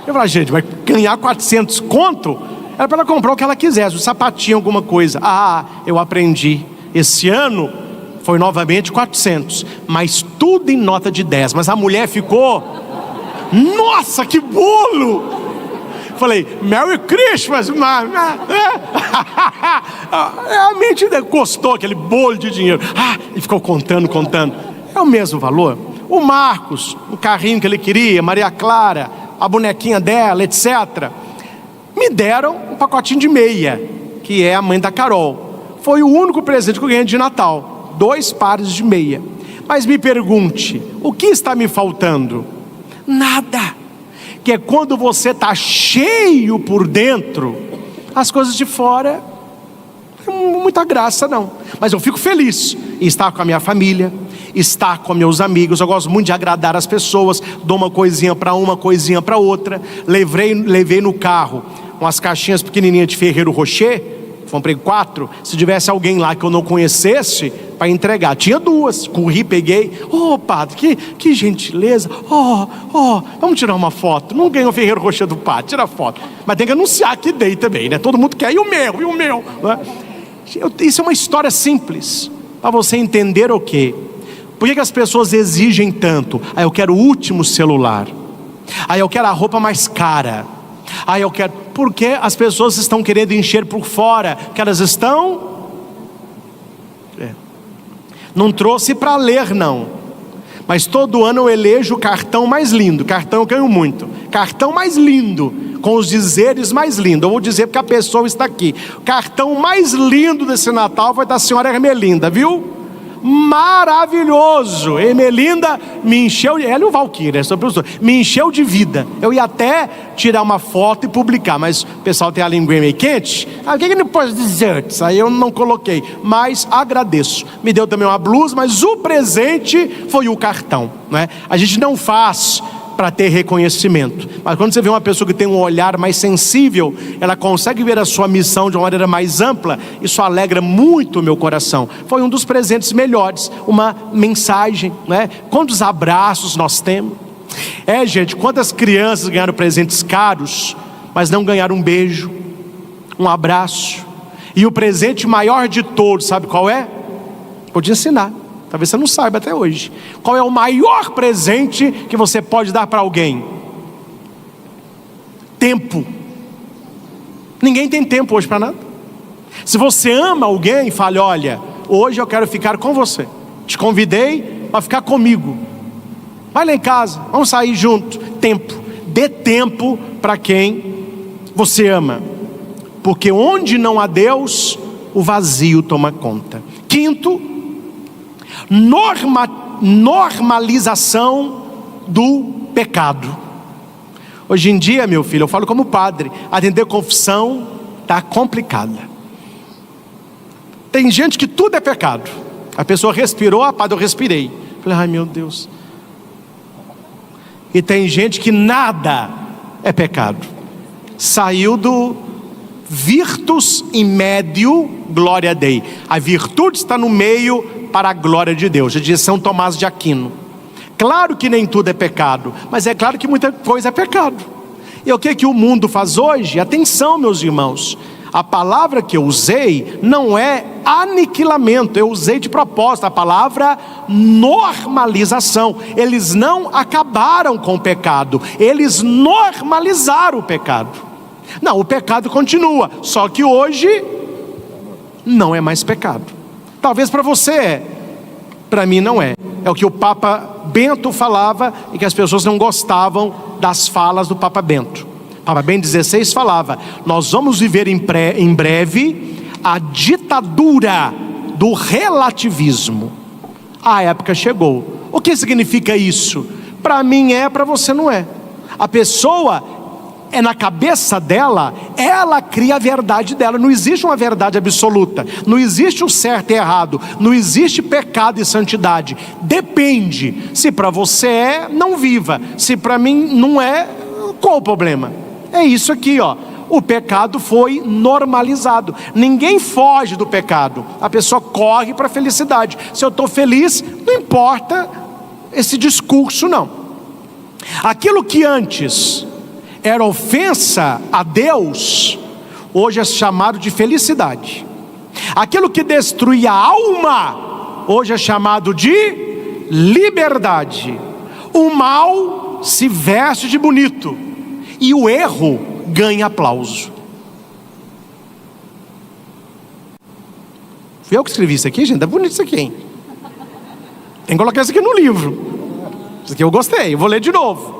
Eu falei: gente, vai ganhar 400 conto? Era para ela comprar o que ela quisesse, um sapatinho, alguma coisa. Eu aprendi. Esse ano foi novamente 400, mas tudo em nota de 10. Mas a mulher ficou: nossa, que bolo! Falei: Merry Christmas, a mente gostou aquele bolo de dinheiro. E ficou contando. É o mesmo valor. O Marcos, o carrinho que ele queria, Maria Clara, a bonequinha dela, etc. Me deram um pacotinho de meia, que é a mãe da Carol. Foi o único presente que eu ganhei de Natal. 2 pares de meia. Mas me pergunte, o que está me faltando? Nada. Que é quando você está cheio por dentro, as coisas de fora não tem muita graça não. Mas eu fico feliz em estar com a minha família, estar com meus amigos. Eu gosto muito de agradar as pessoas. Dou uma coisinha para uma, coisinha para outra. Levei no carro umas caixinhas pequenininhas de Ferreiro Rocher. Comprei 4. Se tivesse alguém lá que eu não conhecesse, para entregar, tinha 2. Corri, peguei. Padre, que gentileza. Vamos tirar uma foto. Não ganhou o Ferreiro Rocher do padre, tira foto. Mas tem que anunciar que dei também, né? Todo mundo quer. E o meu, né? Isso é uma história simples, para você entender o quê? Por que as pessoas exigem tanto? Eu quero o último celular. Eu quero a roupa mais cara. Eu quero. Porque as pessoas estão querendo encher por fora, que elas estão. Não trouxe para ler não. Mas todo ano eu elejo o cartão mais lindo. Cartão eu ganho muito. Cartão mais lindo, com os dizeres mais lindos. Eu vou dizer porque a pessoa está aqui. O cartão mais lindo desse Natal foi da senhora Ermelinda, viu? Maravilhoso. Ermelinda me encheu, ela e o Valquíria, me encheu de vida. Eu ia até tirar uma foto e publicar, mas o pessoal tem a linguinha meio quente. Por que não pôs desserts? Aí eu não coloquei, mas agradeço. Me deu também uma blusa, mas o presente foi o cartão, né? A gente não faz para ter reconhecimento, mas quando você vê uma pessoa que tem um olhar mais sensível, ela consegue ver a sua missão de uma maneira mais ampla. Isso alegra muito o meu coração. Foi um dos presentes melhores, uma mensagem, né? Quantos abraços nós temos? Gente, quantas crianças ganharam presentes caros, mas não ganharam um beijo, um abraço? E o presente maior de todos, sabe qual é? Vou te ensinar. Talvez você não saiba até hoje. Qual é o maior presente que você pode dar para alguém? Tempo. Ninguém tem tempo hoje para nada. Se você ama alguém, fale: olha, hoje eu quero ficar com você. Te convidei para ficar comigo. Vai lá em casa, vamos sair junto. Tempo. Dê tempo para quem você ama. Porque onde não há Deus, o vazio toma conta. Quinto, normalização do pecado. Hoje em dia, meu filho, eu falo como padre, atender confissão está complicada. Tem gente que tudo é pecado. A pessoa respirou, padre, eu respirei. Falei, ai meu Deus. E tem gente que nada é pecado. Saiu do virtus in medio, glória Dei. A virtude está no meio para a glória de Deus. Já diz São Tomás de Aquino. Claro que nem tudo é pecado, mas é claro que muita coisa é pecado. E o que o mundo faz hoje? Atenção, meus irmãos. A palavra que eu usei não é aniquilamento, eu usei de propósito a palavra normalização. Eles não acabaram com o pecado, eles normalizaram o pecado. Não, o pecado continua, só que hoje não é mais pecado. Talvez para você é, para mim não é. É o que o Papa Bento falava e que as pessoas não gostavam das falas do Papa Bento. Papa Bento XVI falava: nós vamos viver em breve a ditadura do relativismo. A época chegou. O que significa isso? Para mim é, para você não é. A pessoa é na cabeça dela, ela cria a verdade dela. Não existe uma verdade absoluta, não existe o certo e errado, não existe pecado e santidade. Depende. Se para você é, não viva. Se para mim não é, qual o problema? É isso aqui, ó. O pecado foi normalizado. Ninguém foge do pecado. A pessoa corre para a felicidade. Se eu estou feliz, não importa esse discurso, não. Aquilo que antes era ofensa a Deus, hoje é chamado de felicidade. Aquilo que destruía a alma, hoje é chamado de liberdade. O mal se veste de bonito e o erro ganha aplauso. Fui eu que escrevi isso aqui, gente. É bonito isso aqui, hein? Tem que colocar isso aqui no livro. Isso aqui eu gostei, eu vou ler de novo.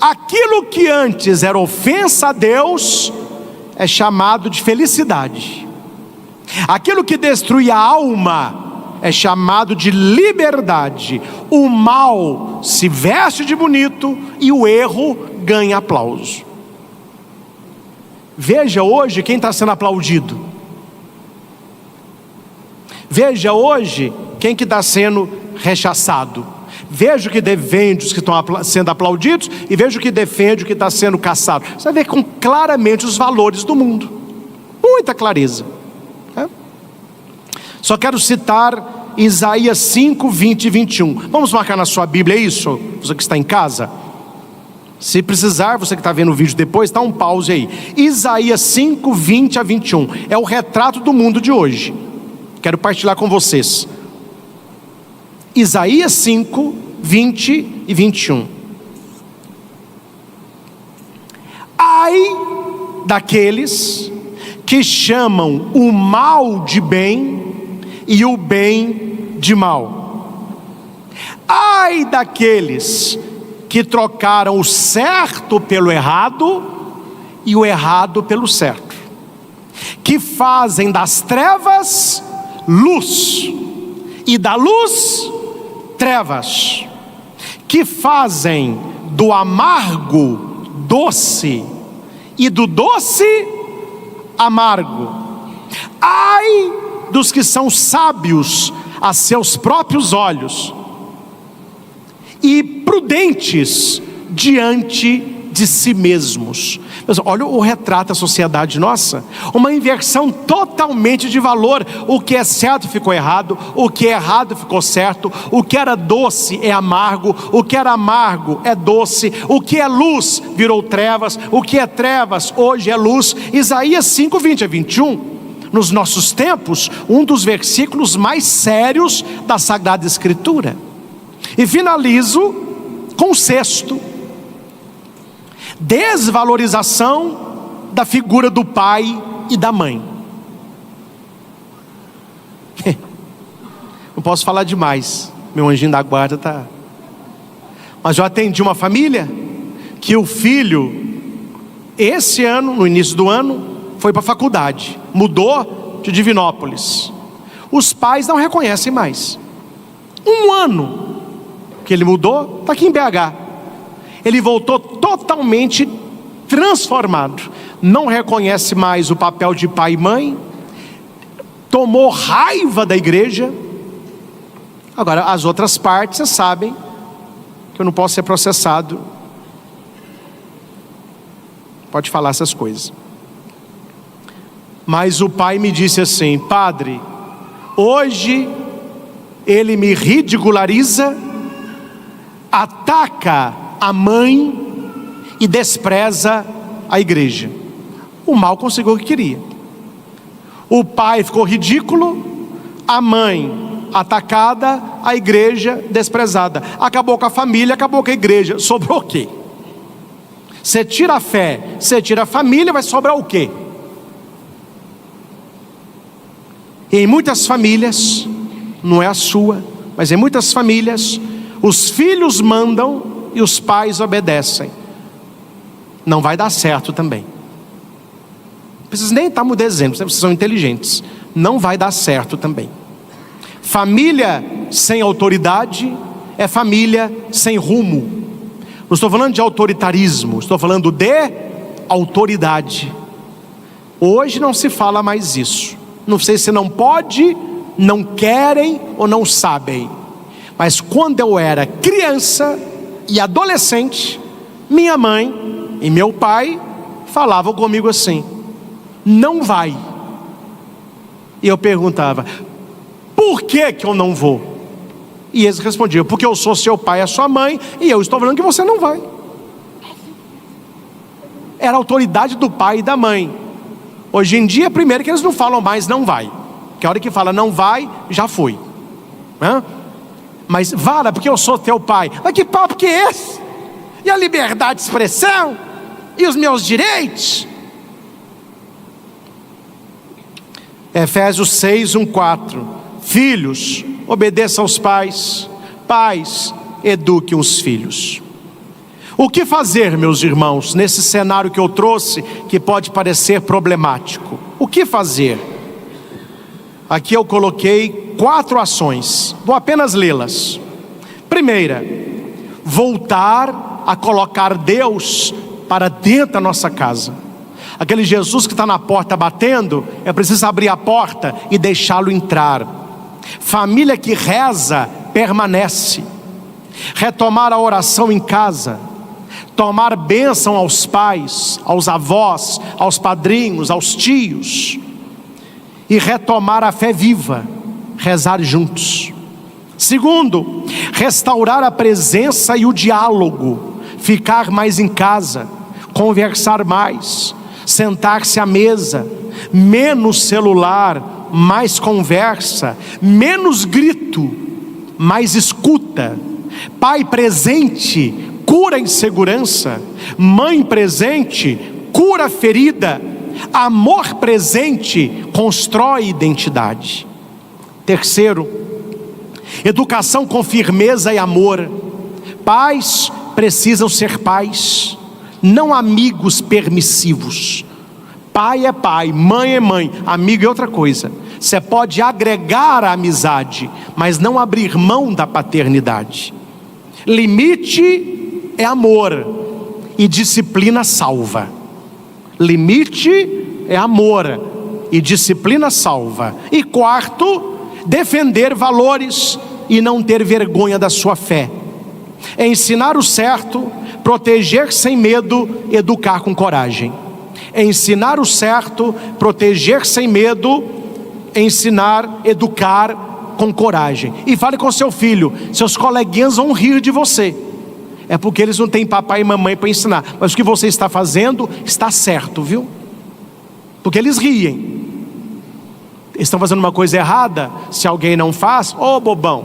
Aquilo que antes era ofensa a Deus é chamado de felicidade. Aquilo que destruía a alma é chamado de liberdade. O mal se veste de bonito e o erro ganha aplauso. Veja hoje quem está sendo aplaudido. Veja hoje quem que está sendo rechaçado. Veja o que defende os que estão sendo aplaudidos e veja o que defende o que está sendo caçado. Você vai ver claramente os valores do mundo. Muita clareza. Só quero citar Isaías 5, 20 e 21. Vamos marcar na sua Bíblia isso? Você que está em casa. Se precisar, você que está vendo o vídeo depois, dá um pause aí. Isaías 5, 20 a 21. É o retrato do mundo de hoje. Quero partilhar com vocês. Isaías 5, 20 e 21. Ai daqueles que chamam o mal de bem e o bem de mal. Ai daqueles que trocaram o certo pelo errado e o errado pelo certo, que fazem das trevas luz e da luz trevas, que fazem do amargo doce e do doce amargo. Ai dos que são sábios a seus próprios olhos e prudentes diante de si mesmos. Olha o retrato da sociedade nossa. Uma inversão totalmente de valor. O que é certo ficou errado, o que é errado ficou certo, o que era doce é amargo, o que era amargo é doce, o que é luz virou trevas, o que é trevas hoje é luz. Isaías 5, 20 a 21. Nos nossos tempos, um dos versículos mais sérios da Sagrada Escritura. E finalizo com o sexto: desvalorização da figura do pai e da mãe. Não posso falar demais, meu anjinho da guarda está. Mas eu atendi uma família que o filho, esse ano, no início do ano, foi para a faculdade, mudou de Divinópolis. Os pais não reconhecem mais. Um ano que ele mudou, está aqui em BH. Ele voltou totalmente transformado. Não reconhece mais o papel de pai e mãe. tomou raiva da igreja. Agora, as outras partes, vocês sabem que eu não posso ser processado. Pode falar essas coisas. Mas o pai me disse assim: padre, hoje ele me ridiculariza, ataca a mãe e despreza a igreja. O mal conseguiu o que queria. O pai ficou ridículo, a mãe atacada, a igreja desprezada. Acabou com a família, acabou com a igreja. Sobrou o quê? Você tira a fé, você tira a família, vai sobrar o quê? E em muitas famílias, não é a sua, mas em muitas famílias, os filhos mandam e os pais obedecem. Não vai dar certo também. Não precisa nem estar no desenho, vocês são inteligentes. Não vai dar certo também. Família sem autoridade é família sem rumo. Não estou falando de autoritarismo, estou falando de autoridade. Hoje não se fala mais isso. Não sei se não pode, não querem ou não sabem. Mas quando eu era criança e adolescente, minha mãe e meu pai falavam comigo assim: não vai. E eu perguntava: por que que eu não vou? E eles respondiam: porque eu sou seu pai e a sua mãe, e eu estou falando que você não vai. Era a autoridade do pai e da mãe. Hoje em dia, primeiro que eles não falam mais não vai, que a hora que fala não vai, já foi. Mas vale, porque eu sou teu pai. Mas que papo que é esse? E a liberdade de expressão? E os meus direitos? Efésios 6:1-4. Filhos, obedeçam aos pais. Pais, eduquem os filhos. O que fazer, meus irmãos, nesse cenário que eu trouxe, que pode parecer problemático? O que fazer? Aqui eu coloquei 4 ações, vou apenas lê-las. Primeira, voltar a colocar Deus para dentro da nossa casa. Aquele Jesus que está na porta batendo, é preciso abrir a porta e deixá-lo entrar. Família que reza, permanece. Retomar a oração em casa. Tomar bênção aos pais, aos avós, aos padrinhos, aos tios. E retomar a fé viva, rezar juntos. Segundo, restaurar a presença e o diálogo. Ficar mais em casa, conversar mais, sentar-se à mesa, menos celular, mais conversa, menos grito, mais escuta. Pai presente cura a insegurança, mãe presente cura a ferida, amor presente constrói identidade. Terceiro, educação com firmeza e amor. Pais precisam ser pais, não amigos permissivos. Pai é pai, mãe é mãe, amigo é outra coisa. Você pode agregar a amizade, mas não abrir mão da paternidade. Limite é amor e disciplina salva. Limite é amor e disciplina salva. E quarto, defender valores e não ter vergonha da sua fé. Ensinar o certo, proteger sem medo, educar com coragem. Ensinar o certo, proteger sem medo, ensinar, educar com coragem. E fale com seu filho: seus coleguinhas vão rir de você, é porque eles não têm papai e mamãe para ensinar, mas o que você está fazendo está certo, viu? Porque eles riem, eles estão fazendo uma coisa errada. Se alguém não faz: ô bobão,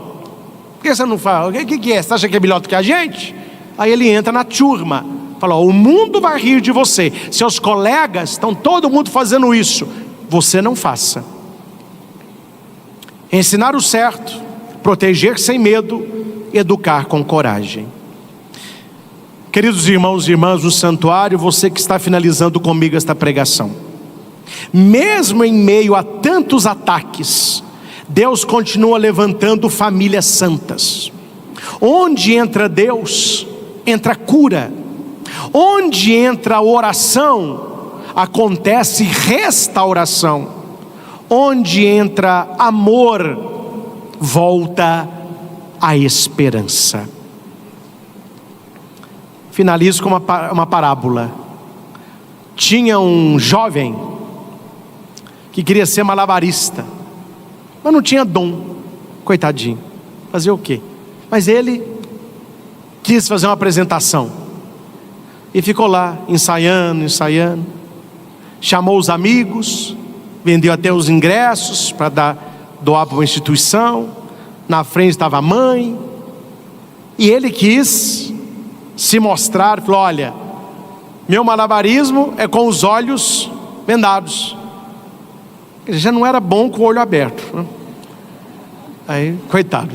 por que você não faz? O que é? Você acha que é melhor do que a gente? Aí ele entra na turma, fala: ó, o mundo vai rir de você, seus colegas estão todo mundo fazendo isso, você não faça. Ensinar o certo, proteger sem medo, educar com coragem. Queridos irmãos e irmãs do santuário, você que está finalizando comigo esta pregação, mesmo em meio a tantos ataques, Deus continua levantando famílias santas. Onde entra Deus, entra cura. Onde entra a oração, acontece restauração. Onde entra amor, volta a esperança. Finalizo com uma parábola. Tinha um jovem que queria ser malabarista, mas não tinha dom, coitadinho. Fazer o quê? Mas ele quis fazer uma apresentação e ficou lá ensaiando. Chamou os amigos, vendeu até os ingressos para doar para uma instituição. Na frente estava a mãe, e ele quis se mostrar. Falou: olha, meu malabarismo é com os olhos vendados. Ele já não era bom com o olho aberto, né? Aí, coitado,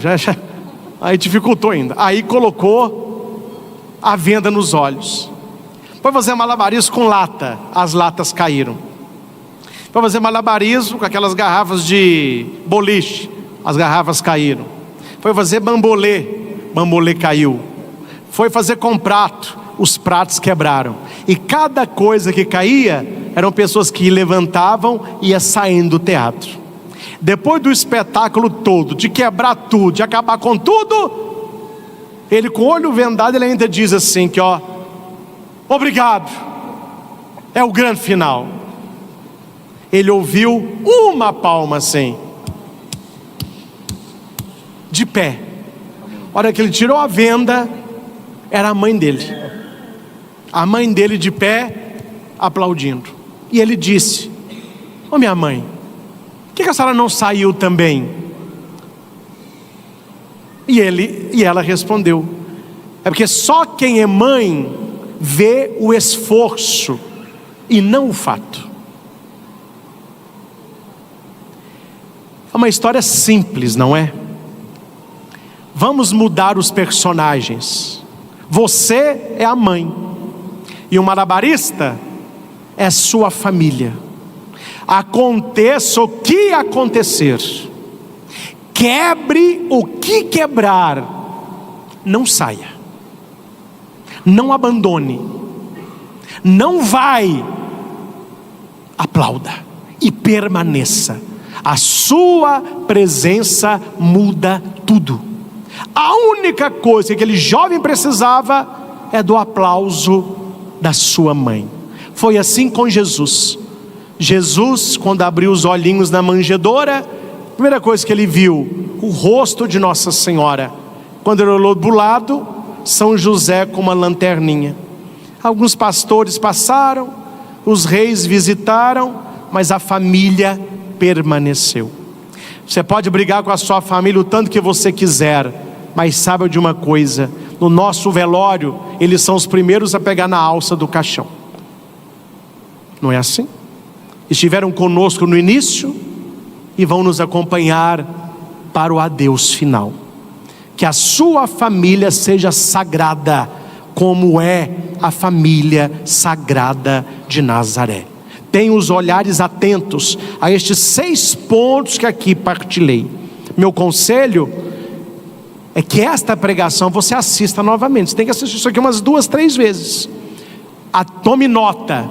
aí dificultou ainda. Aí colocou a venda nos olhos. Foi fazer malabarismo com lata, as latas caíram. Foi fazer malabarismo com aquelas garrafas de boliche, as garrafas caíram. Foi fazer bambolê caiu. Foi fazer com prato, os pratos quebraram. E cada coisa que caía, eram pessoas que levantavam e ia saindo do teatro. Depois do espetáculo todo, de quebrar tudo, de acabar com tudo, ele com o olho vendado, ele ainda diz assim que obrigado, é o grande final. Ele ouviu uma palma assim, de pé. A hora que ele tirou a venda, era a mãe dele. A mãe dele de pé, aplaudindo. E ele disse: minha mãe, por que a senhora não saiu também? E ela respondeu: é porque só quem é mãe vê o esforço e não o fato. É uma história simples, não é? Vamos mudar os personagens. Você é a mãe, e o malabarista é sua família. Aconteça o que acontecer, quebre o que quebrar, não saia, não abandone, não vai, aplauda e permaneça. A sua presença muda tudo. A única coisa que aquele jovem precisava é do aplauso da sua mãe. Foi assim com Jesus. Jesus, quando abriu os olhinhos na manjedoura, a primeira coisa que ele viu, o rosto de Nossa Senhora. Quando ele olhou do lado, São José com uma lanterninha. Alguns pastores passaram, os reis visitaram, mas a família permaneceu. Você pode brigar com a sua família o tanto que você quiser, mas saiba de uma coisa: no nosso velório, eles são os primeiros a pegar na alça do caixão. Não é assim? Estiveram conosco no início e vão nos acompanhar para o adeus final. Que a sua família seja sagrada, como é a família sagrada de Nazaré. Tenha os olhares atentos a estes 6 pontos que aqui partilhei. Meu conselho é que esta pregação você assista novamente. Você tem que assistir isso aqui umas 2, 3 vezes. Tome nota.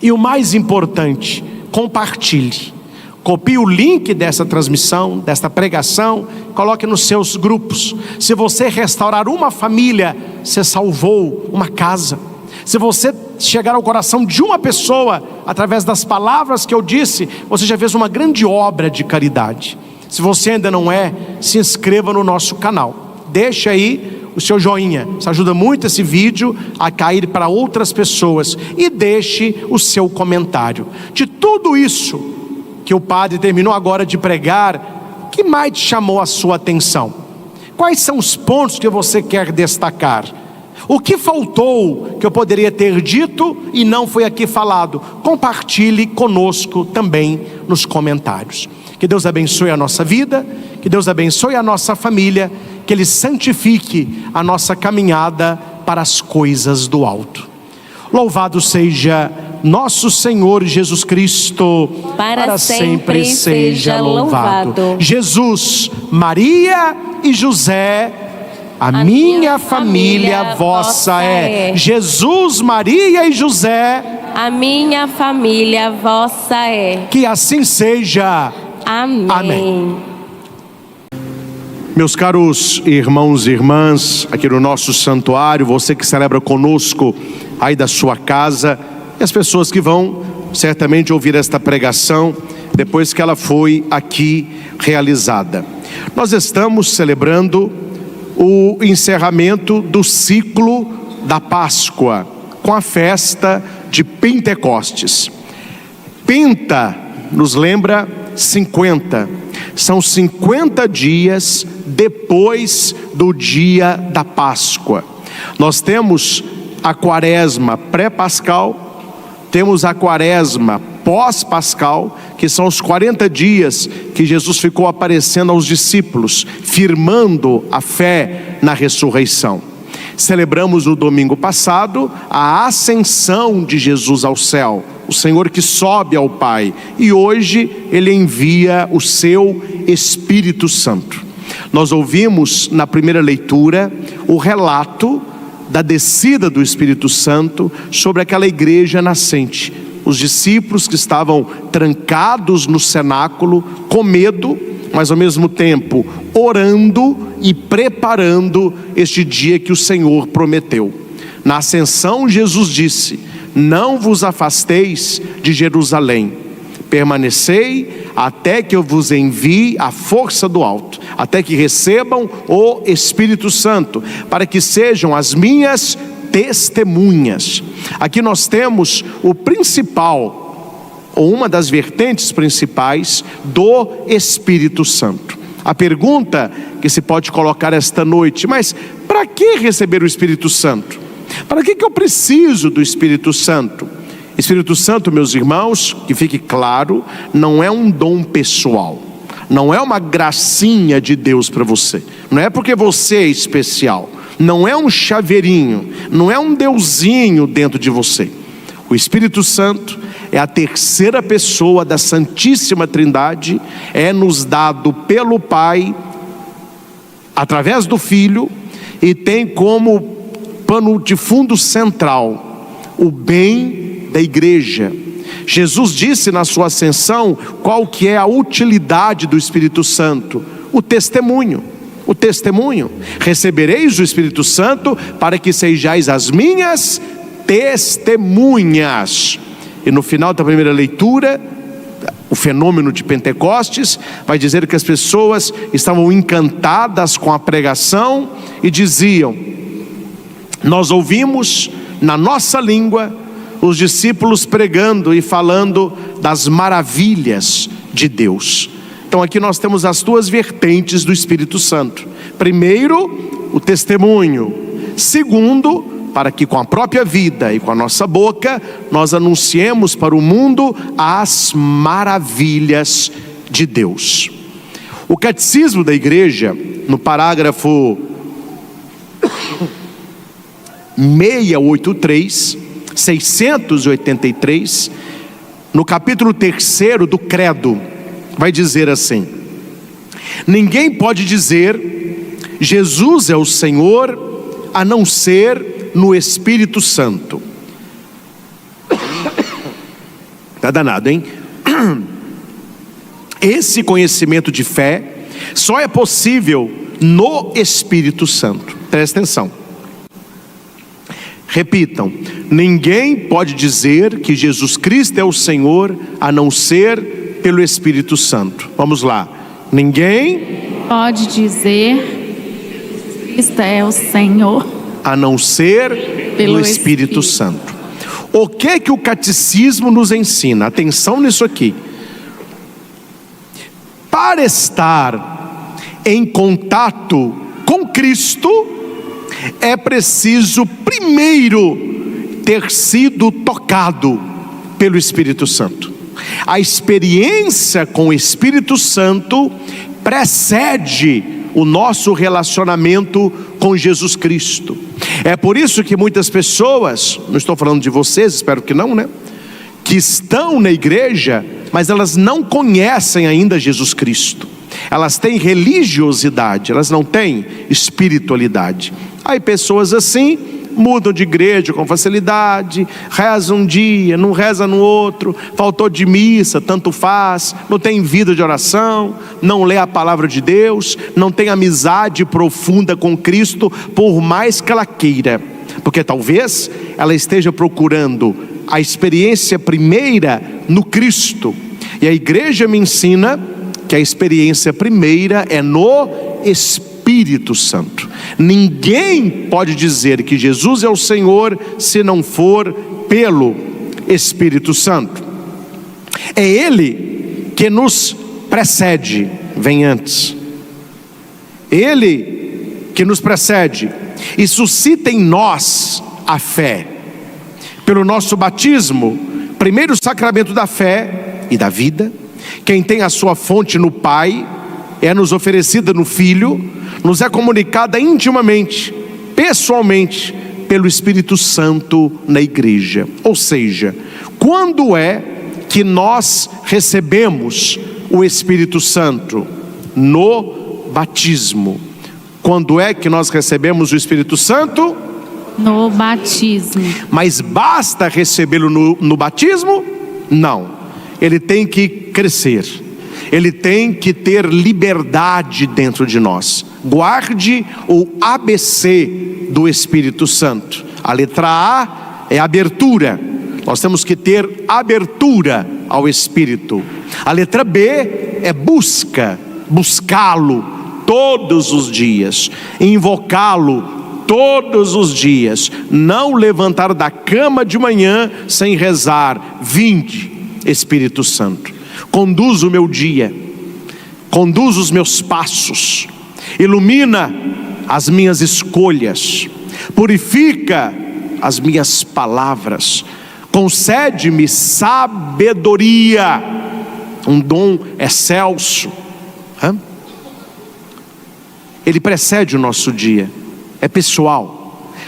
E o mais importante, compartilhe. Copie o link dessa transmissão, desta pregação, coloque nos seus grupos. Se você restaurar uma família, você salvou uma casa. Se você chegar ao coração de uma pessoa, através das palavras que eu disse, você já fez uma grande obra de caridade. Se você ainda não é, se inscreva no nosso canal. Deixa aí o seu joinha, isso ajuda muito esse vídeo a cair para outras pessoas. E deixe o seu comentário. De tudo isso que o padre terminou agora de pregar, o que mais te chamou a sua atenção? Quais são os pontos que você quer destacar? O que faltou que eu poderia ter dito e não foi aqui falado? Compartilhe conosco também nos comentários. Que Deus abençoe a nossa vida, que Deus abençoe a nossa família, que Ele santifique a nossa caminhada para as coisas do alto. Louvado seja nosso Senhor Jesus Cristo, para sempre seja louvado. Jesus, Maria e José, a minha família vossa é. Jesus, Maria e José, A minha família vossa é. Que assim seja. Amém. Amém. Meus caros irmãos e irmãs, aqui no nosso santuário, você que celebra conosco aí da sua casa, e as pessoas que vão certamente ouvir esta pregação depois que ela foi aqui realizada. Nós estamos celebrando o encerramento do ciclo da Páscoa, com a festa de Pentecostes. Penta nos lembra 50, são 50 dias depois do dia da Páscoa. Nós temos a quaresma pré-pascal, temos a quaresma pós-pascal, que são os 40 dias que Jesus ficou aparecendo aos discípulos, firmando a fé na ressurreição. Celebramos no domingo passado a ascensão de Jesus ao céu, o Senhor que sobe ao Pai, e hoje Ele envia o seu Espírito Santo. Nós ouvimos na primeira leitura o relato da descida do Espírito Santo sobre aquela igreja nascente. Os discípulos que estavam trancados no cenáculo, com medo, mas ao mesmo tempo orando e preparando este dia que o Senhor prometeu. Na ascensão, Jesus disse: não vos afasteis de Jerusalém, permanecei até que eu vos envie a força do alto, até que recebam o Espírito Santo, para que sejam as minhas testemunhas. Aqui nós temos o principal, ou uma das vertentes principais do Espírito Santo. A pergunta que se pode colocar esta noite: mas para que receber o Espírito Santo? Para que eu preciso do Espírito Santo? Espírito Santo, meus irmãos, que fique claro, não é um dom pessoal, não é uma gracinha de Deus para você, não é porque você é especial, não é um chaveirinho, não é um deusinho dentro de você. O Espírito Santo é a terceira pessoa da Santíssima Trindade, é nos dado pelo Pai, através do Filho, e tem como pano de fundo central o bem da igreja. Jesus disse na sua ascensão qual que é a utilidade do Espírito Santo: o testemunho. O testemunho. Recebereis o Espírito Santo para que sejais as minhas testemunhas. E no final da primeira leitura, o fenômeno de Pentecostes vai dizer que as pessoas estavam encantadas com a pregação e diziam: nós ouvimos na nossa língua os discípulos pregando e falando das maravilhas de Deus. Então aqui nós temos as duas vertentes do Espírito Santo: primeiro, o testemunho; segundo, para que com a própria vida e com a nossa boca nós anunciemos para o mundo as maravilhas de Deus. O Catecismo da Igreja, no parágrafo 683, no capítulo 3 do Credo, vai dizer assim: ninguém pode dizer Jesus é o Senhor a não ser no Espírito Santo. Tá danado, hein? Esse conhecimento de fé só é possível no Espírito Santo. Presta atenção. Repitam: ninguém pode dizer que Jesus Cristo é o Senhor a não ser pelo Espírito Santo. Vamos lá. Ninguém pode dizer que Cristo é o Senhor a não ser pelo Espírito Santo. O que é que o catecismo nos ensina? Atenção nisso aqui. Para estar em contato com Cristo, é preciso primeiro ter sido tocado pelo Espírito Santo. A experiência com o Espírito Santo precede o nosso relacionamento com Jesus Cristo. É por isso que muitas pessoas, não estou falando de vocês, espero que não, né? Que estão na igreja, mas elas não conhecem ainda Jesus Cristo. Elas têm religiosidade, elas não têm espiritualidade. Aí pessoas assim mudam de igreja com facilidade, rezam um dia, não reza no outro, faltou de missa, tanto faz, não tem vida de oração, não lê a palavra de Deus, não tem amizade profunda com Cristo, por mais que ela queira, porque talvez ela esteja procurando a experiência primeira no Cristo. E a igreja me ensina que a experiência primeira é no Espírito Santo. Ninguém pode dizer que Jesus é o Senhor se não for pelo Espírito Santo. É Ele que nos precede, vem antes. Ele que nos precede e suscita em nós a fé. Pelo nosso batismo, primeiro sacramento da fé e da vida, quem tem a sua fonte no Pai, é nos oferecida no Filho, nos é comunicada intimamente, pessoalmente, pelo Espírito Santo na igreja. Ou seja, quando é que nós recebemos o Espírito Santo? No batismo. Quando é que nós recebemos o Espírito Santo? No batismo. Mas basta recebê-lo no batismo? Não. Ele tem que crescer. Ele tem que ter liberdade dentro de nós. Guarde o ABC do Espírito Santo. A letra A é abertura. Nós temos que ter abertura ao Espírito. A letra B é busca. Buscá-lo todos os dias. Invocá-lo todos os dias. Não levantar da cama de manhã sem rezar. Vinde, Espírito Santo, conduz o meu dia, conduz os meus passos, ilumina as minhas escolhas, purifica as minhas palavras, concede-me sabedoria, um dom excelso. Ele precede o nosso dia, é pessoal.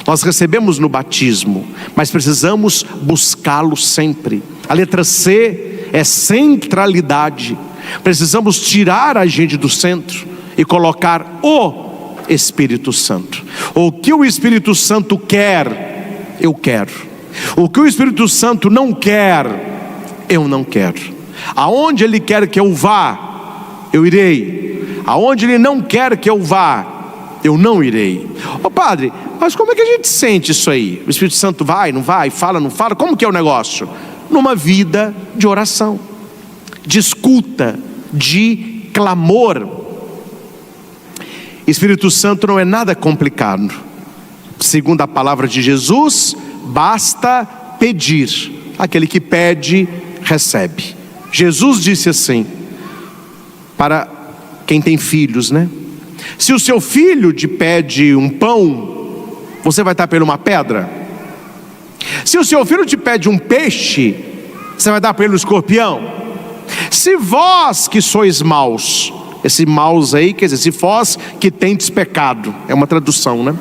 Nós recebemos no batismo, mas precisamos buscá-lo sempre. A letra C é centralidade. Precisamos tirar a gente do centro e colocar o Espírito Santo. O que o Espírito Santo quer, eu quero. O que o Espírito Santo não quer, eu não quero. Aonde Ele quer que eu vá, eu irei. Aonde Ele não quer que eu vá, eu não irei. Ô padre, mas como é que a gente sente isso aí? O Espírito Santo vai, não vai, fala, não fala? Como que é o negócio? Numa vida de oração, de escuta, de clamor. Espírito Santo não é nada complicado. Segundo a palavra de Jesus, basta pedir. Aquele que pede, recebe. Jesus disse assim, para quem tem filhos, né? Se o seu filho te pede um pão, você vai dar para ele uma pedra? Se o seu filho te pede um peixe, você vai dar para ele um escorpião? Se vós que sois maus, esse maus aí quer dizer, se vós que tendes pecado, é uma tradução, né?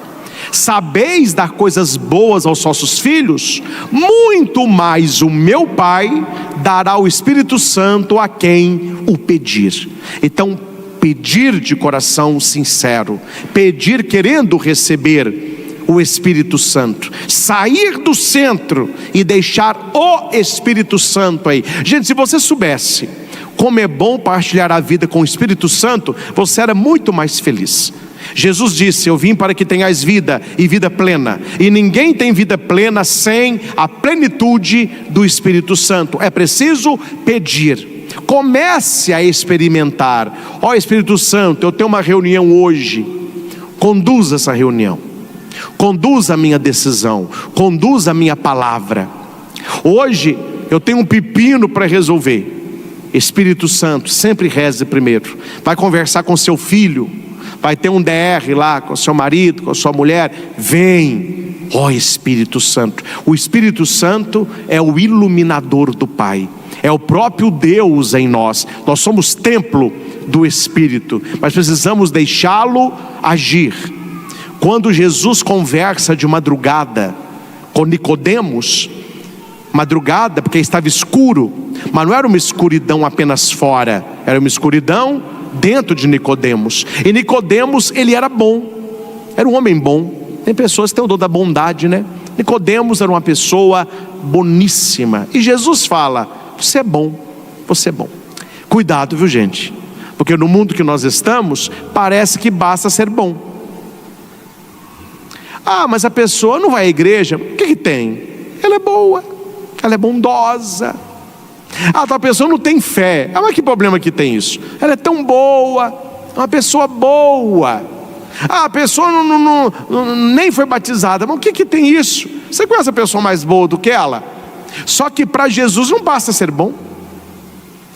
Sabeis dar coisas boas aos vossos filhos, muito mais o meu Pai dará o Espírito Santo a quem o pedir. Então, pedir de coração sincero, pedir querendo receber o Espírito Santo, sair do centro e deixar o Espírito Santo aí. Gente, se você soubesse como é bom partilhar a vida com o Espírito Santo, você era muito mais feliz. Jesus disse, eu vim para que tenhais vida e vida plena, e ninguém tem vida plena sem a plenitude do Espírito Santo. É preciso pedir. Comece a experimentar. Ó Espírito Santo, eu tenho uma reunião hoje, conduza essa reunião, conduza a minha decisão, conduza a minha palavra. Hoje eu tenho um pepino para resolver. Espírito Santo, sempre reze primeiro. Vai conversar com seu filho, vai ter um DR lá com seu marido, com sua mulher. Vem, ó Espírito Santo. O Espírito Santo é o iluminador do Pai, é o próprio Deus em nós. Nós somos templo do Espírito, mas precisamos deixá-lo agir. Quando Jesus conversa de madrugada com Nicodemos, madrugada porque estava escuro, mas não era uma escuridão apenas fora, era uma escuridão dentro de Nicodemos. E Nicodemos, ele era bom, era um homem bom, Tem pessoas que têm o dom da bondade, né? Nicodemos era uma pessoa boníssima. E Jesus fala: você é bom, você é bom. Cuidado, viu, gente? Porque no mundo que nós estamos, parece que basta ser bom. Ah, mas a pessoa não vai à igreja. O que tem? Ela é boa, ela é bondosa. Ah, tal pessoa não tem fé. Ah, mas que problema que tem isso? Ela é tão boa, é uma pessoa boa. Ah, a pessoa nem foi batizada. Mas o que tem isso? Você conhece a pessoa mais boa do que ela? Só que para Jesus não basta ser bom.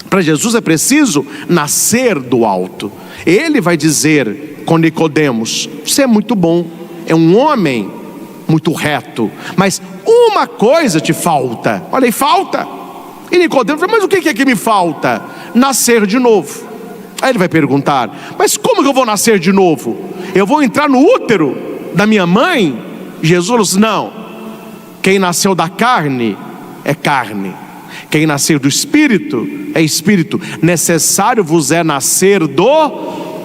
Para Jesus é preciso nascer do alto. Ele vai dizer com Nicodemos: você é muito bom, é um homem muito reto, mas uma coisa te falta. Olha aí, falta. E Nicodemos fala: mas o que é que me falta? Nascer de novo. Aí ele vai perguntar: mas como que eu vou nascer de novo? Eu vou entrar no útero da minha mãe? Jesus falou assim: não, quem nasceu da carne é carne, quem nasceu do Espírito é Espírito. Necessário vos é nascer do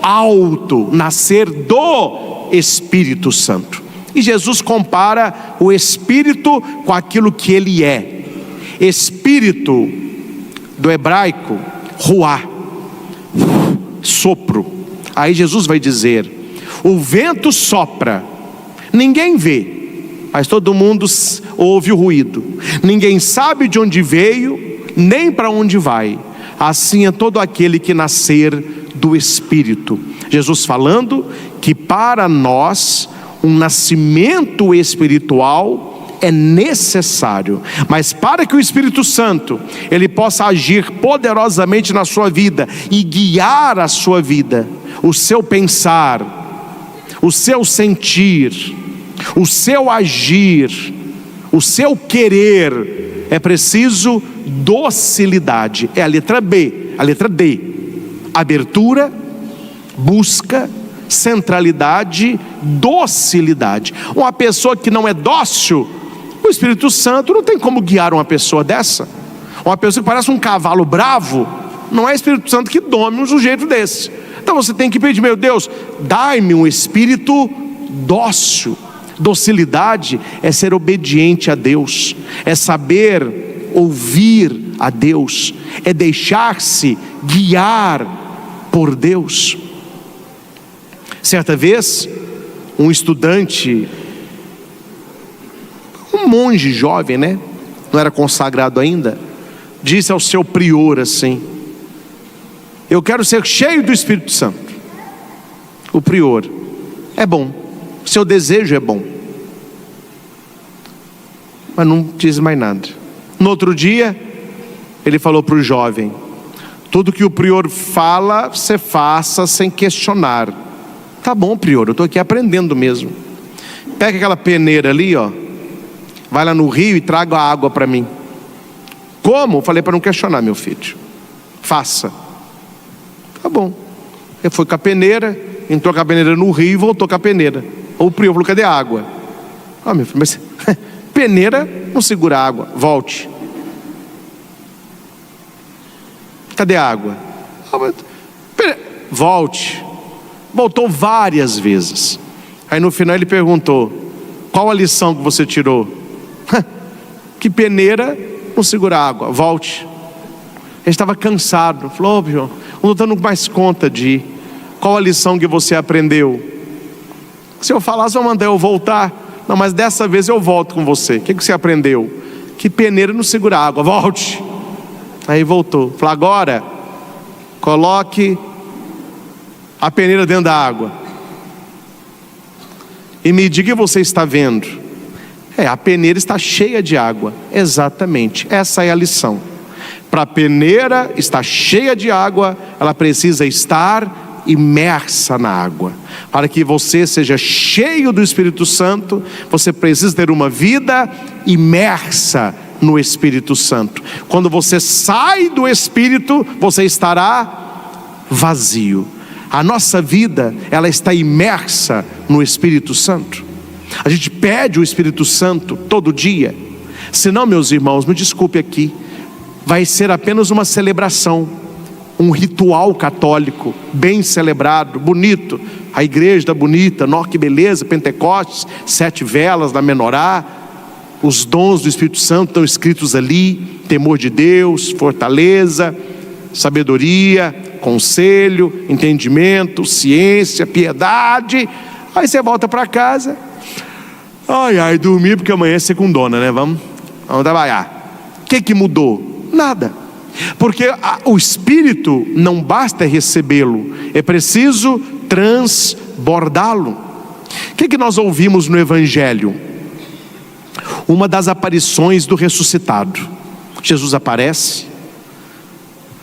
alto, nascer do Espírito Santo. E Jesus compara o Espírito com aquilo que ele é. Espírito, do hebraico, ruá, sopro. Aí Jesus vai dizer: o vento sopra, ninguém vê, mas todo mundo ouve o ruído. Ninguém sabe de onde veio, nem para onde vai. Assim é todo aquele que nascer do Espírito. Jesus falando que para nós um nascimento espiritual é necessário, mas para que o Espírito Santo ele possa agir poderosamente na sua vida e guiar a sua vida, o seu pensar, o seu sentir, o seu agir, o seu querer, é preciso docilidade. É a letra B, a letra D: abertura, busca, centralidade, docilidade. Uma pessoa que não é dócil, o Espírito Santo não tem como guiar uma pessoa dessa. Uma pessoa que parece um cavalo bravo, não é Espírito Santo que domina um sujeito desse. Então você tem que pedir: meu Deus, dai-me um espírito dócil. Docilidade é ser obediente a Deus, é saber ouvir a Deus, é deixar-se guiar por Deus. Certa vez, um estudante, um monge jovem, né? Não era consagrado ainda, disse ao seu prior assim: eu quero ser cheio do Espírito Santo. O prior: é bom, seu desejo é bom. Mas não diz mais nada. No outro dia, ele falou para o jovem: tudo que o prior fala, você faça sem questionar. Tá bom, prior, eu estou aqui aprendendo mesmo. Pega aquela peneira ali, ó, vai lá no rio e traga a água para mim. Como? Eu falei para não questionar, meu filho. Faça. Tá bom. Ele foi com a peneira, entrou com a peneira no rio e voltou com a peneira. O prior falou: cadê a água? Ah, meu filho, mas peneira não segura a água. Volte. Cadê a água? Volte. Voltou várias vezes. Aí no final ele perguntou: qual a lição que você tirou? Que peneira não segura a água. Volte. Ele estava cansado. Falou: oh, João, não estou dando mais conta de ir. Qual a lição que você aprendeu? Se eu falasse, eu mandei eu voltar. Não, mas dessa vez eu volto com você. O que você aprendeu? Que peneira não segura a água. Volte. Aí voltou. Falou: agora coloque a peneira dentro da água e me diga o que você está vendo. A peneira está cheia de água. Exatamente, essa é a lição. Para a peneira estar cheia de água, ela precisa estar imersa na água. Para que você seja cheio do Espírito Santo, você precisa ter uma vida imersa no Espírito Santo. Quando você sai do Espírito, você estará vazio. A nossa vida, ela está imersa no Espírito Santo. A gente pede o Espírito Santo todo dia. Senão, meus irmãos, me desculpe aqui, vai ser apenas uma celebração, um ritual católico bem celebrado, bonito. A igreja está bonita, nossa, que beleza, Pentecostes, 7 velas na menorá, os dons do Espírito Santo estão escritos ali: temor de Deus, fortaleza, sabedoria, conselho, entendimento, ciência, piedade. Aí você volta para casa, dormir porque amanhã é segundona, né? Vamos trabalhar. O que mudou? Nada. Porque o Espírito não basta recebê-lo, é preciso transbordá-lo. O que nós ouvimos no Evangelho? Uma das aparições do ressuscitado. Jesus aparece: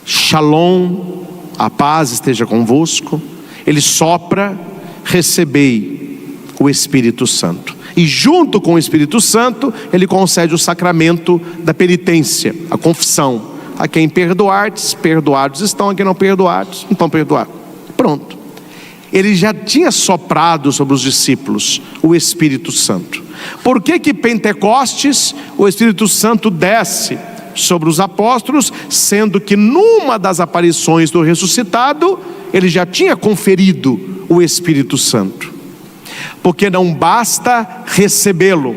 Shalom, a paz esteja convosco. Ele sopra: recebei o Espírito Santo. E junto com o Espírito Santo, ele concede o sacramento da penitência, a confissão. A quem perdoardes, perdoados estão; a quem não perdoardes, não estão perdoados. Pronto. Ele já tinha soprado sobre os discípulos o Espírito Santo. Por que Pentecostes o Espírito Santo desce sobre os apóstolos, sendo que numa das aparições do ressuscitado ele já tinha conferido o Espírito Santo? Porque não basta recebê-lo,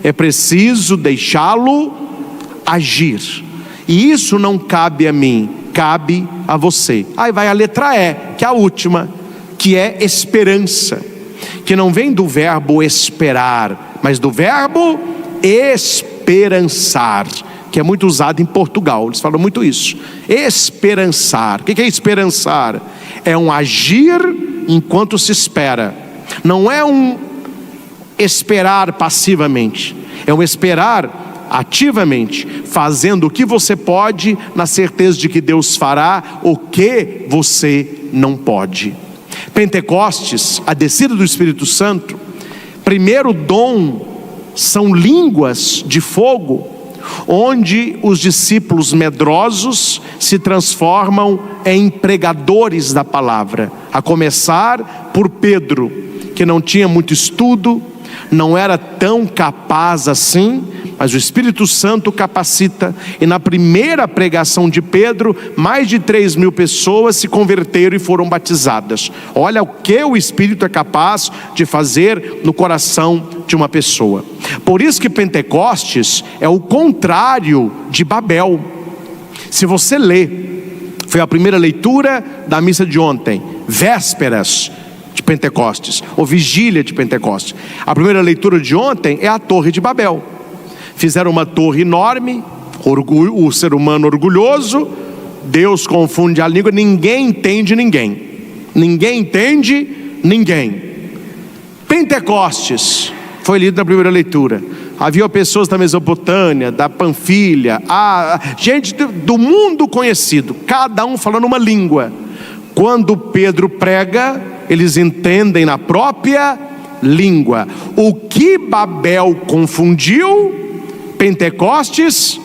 é preciso deixá-lo agir. E isso não cabe a mim, cabe a você. Aí vai a letra E, que é a última, que é esperança, que não vem do verbo esperar, mas do verbo esperançar, que é muito usado em Portugal. Eles falam muito isso. Esperançar. O que é esperançar? É um agir enquanto se espera. Não é um esperar passivamente, é um esperar ativamente, fazendo o que você pode, na certeza de que Deus fará o que você não pode. Pentecostes, a descida do Espírito Santo, primeiro dom são línguas de fogo, onde os discípulos medrosos se transformam em pregadores da palavra, a começar por Pedro, que não tinha muito estudo, não era tão capaz assim, mas o Espírito Santo capacita, e na primeira pregação de Pedro, mais de 3.000 pessoas se converteram e foram batizadas. Olha o que o Espírito é capaz de fazer no coração de uma pessoa. Por isso que Pentecostes é o contrário de Babel. Se você lê, foi a primeira leitura da missa de ontem, vésperas de Pentecostes, ou vigília de Pentecostes. A primeira leitura de ontem é a Torre de Babel. Fizeram uma torre enorme, o ser humano orgulhoso, Deus confunde a língua, ninguém entende ninguém. Ninguém entende ninguém. Pentecostes foi lido na primeira leitura. Havia pessoas da Mesopotâmia, da Panfilha, gente do mundo conhecido, cada um falando uma língua. Quando Pedro prega, eles entendem na própria língua. O que Babel confundiu, Pentecostes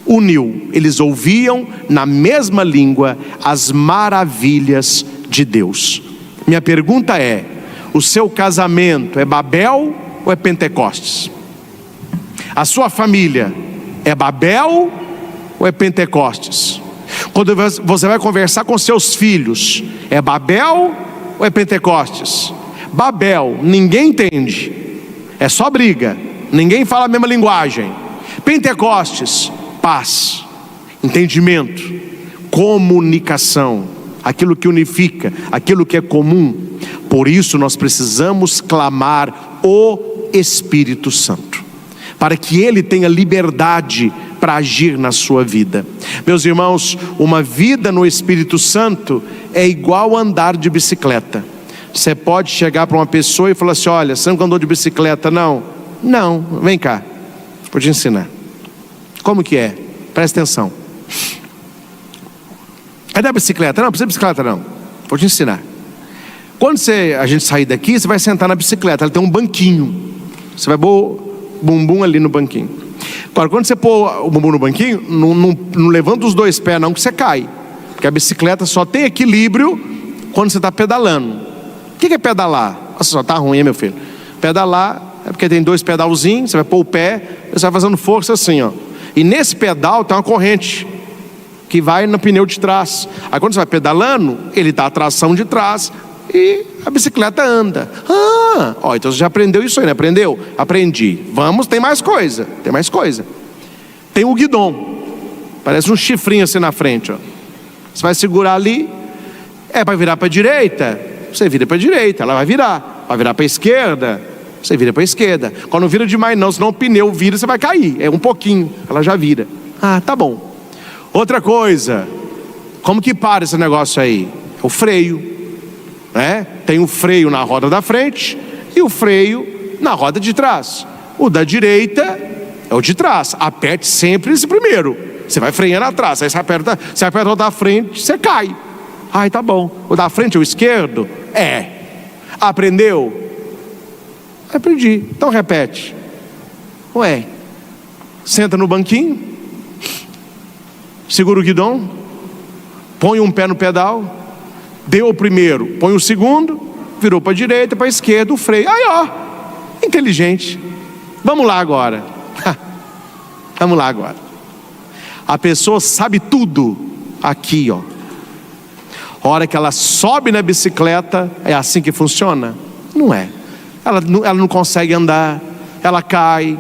uniu. Eles ouviam na mesma língua as maravilhas de Deus. Minha pergunta é: o seu casamento é Babel ou é Pentecostes? A sua família é Babel ou é Pentecostes? Quando você vai conversar com seus filhos, é Babel ou é Pentecostes? Babel, ninguém entende, é só briga, ninguém fala a mesma linguagem. Pentecostes, paz, entendimento, comunicação, aquilo que unifica, aquilo que é comum. Por isso nós precisamos clamar o Espírito Santo, para que Ele tenha liberdade para agir na sua vida. Meus irmãos, uma vida no Espírito Santo é igual andar de bicicleta. Você pode chegar para uma pessoa e falar assim: olha, você nunca andou de bicicleta não? Não, vem cá, vou te ensinar. Como que é? Presta atenção. Cadê a bicicleta? Não, precisa de bicicleta não, vou te ensinar. Quando a gente sair daqui, você vai sentar na bicicleta, ela tem um banquinho. Você vai pôr o bumbum ali no banquinho. Agora, quando você pôr o bumbum no banquinho, não levanta os dois pés não, que você cai. Porque a bicicleta só tem equilíbrio quando você está pedalando. O que é pedalar? Nossa, só tá ruim, hein, meu filho? Pedalar é porque tem 2 pedalzinhos, você vai pôr o pé, você vai fazendo força assim, ó. E nesse pedal tem uma corrente. que vai no pneu de trás. Aí quando você vai pedalando, ele dá a tração de trás e a bicicleta anda. Então você já aprendeu isso aí, não aprendeu? Aprendi. Vamos, tem mais coisa. Tem o guidão. Parece um chifrinho assim na frente, ó. Você vai segurar ali. É para virar para a direita, você vira para a direita, ela vai virar. Vai virar para a esquerda, você vira para a esquerda. Quando não vira demais não, senão o pneu vira, você vai cair. É um pouquinho, ela já vira. Tá bom. Outra coisa, como que para esse negócio aí? É o freio, né? Tem o freio na roda da frente e o freio na roda de trás. O da direita é o de trás. Aperte sempre esse primeiro. Você vai freando atrás, aí você aperta o da frente, você cai. Tá bom. O da frente é o esquerdo? Aprendeu? Aprendi. Então repete. Senta no banquinho, segura o guidão, põe um pé no pedal, deu o primeiro, põe o segundo, virou para a direita, para a esquerda, o freio. Inteligente. Vamos lá agora. A pessoa sabe tudo aqui, ó. A hora que ela sobe na bicicleta, é assim que funciona? Não é. Ela não consegue andar, ela cai,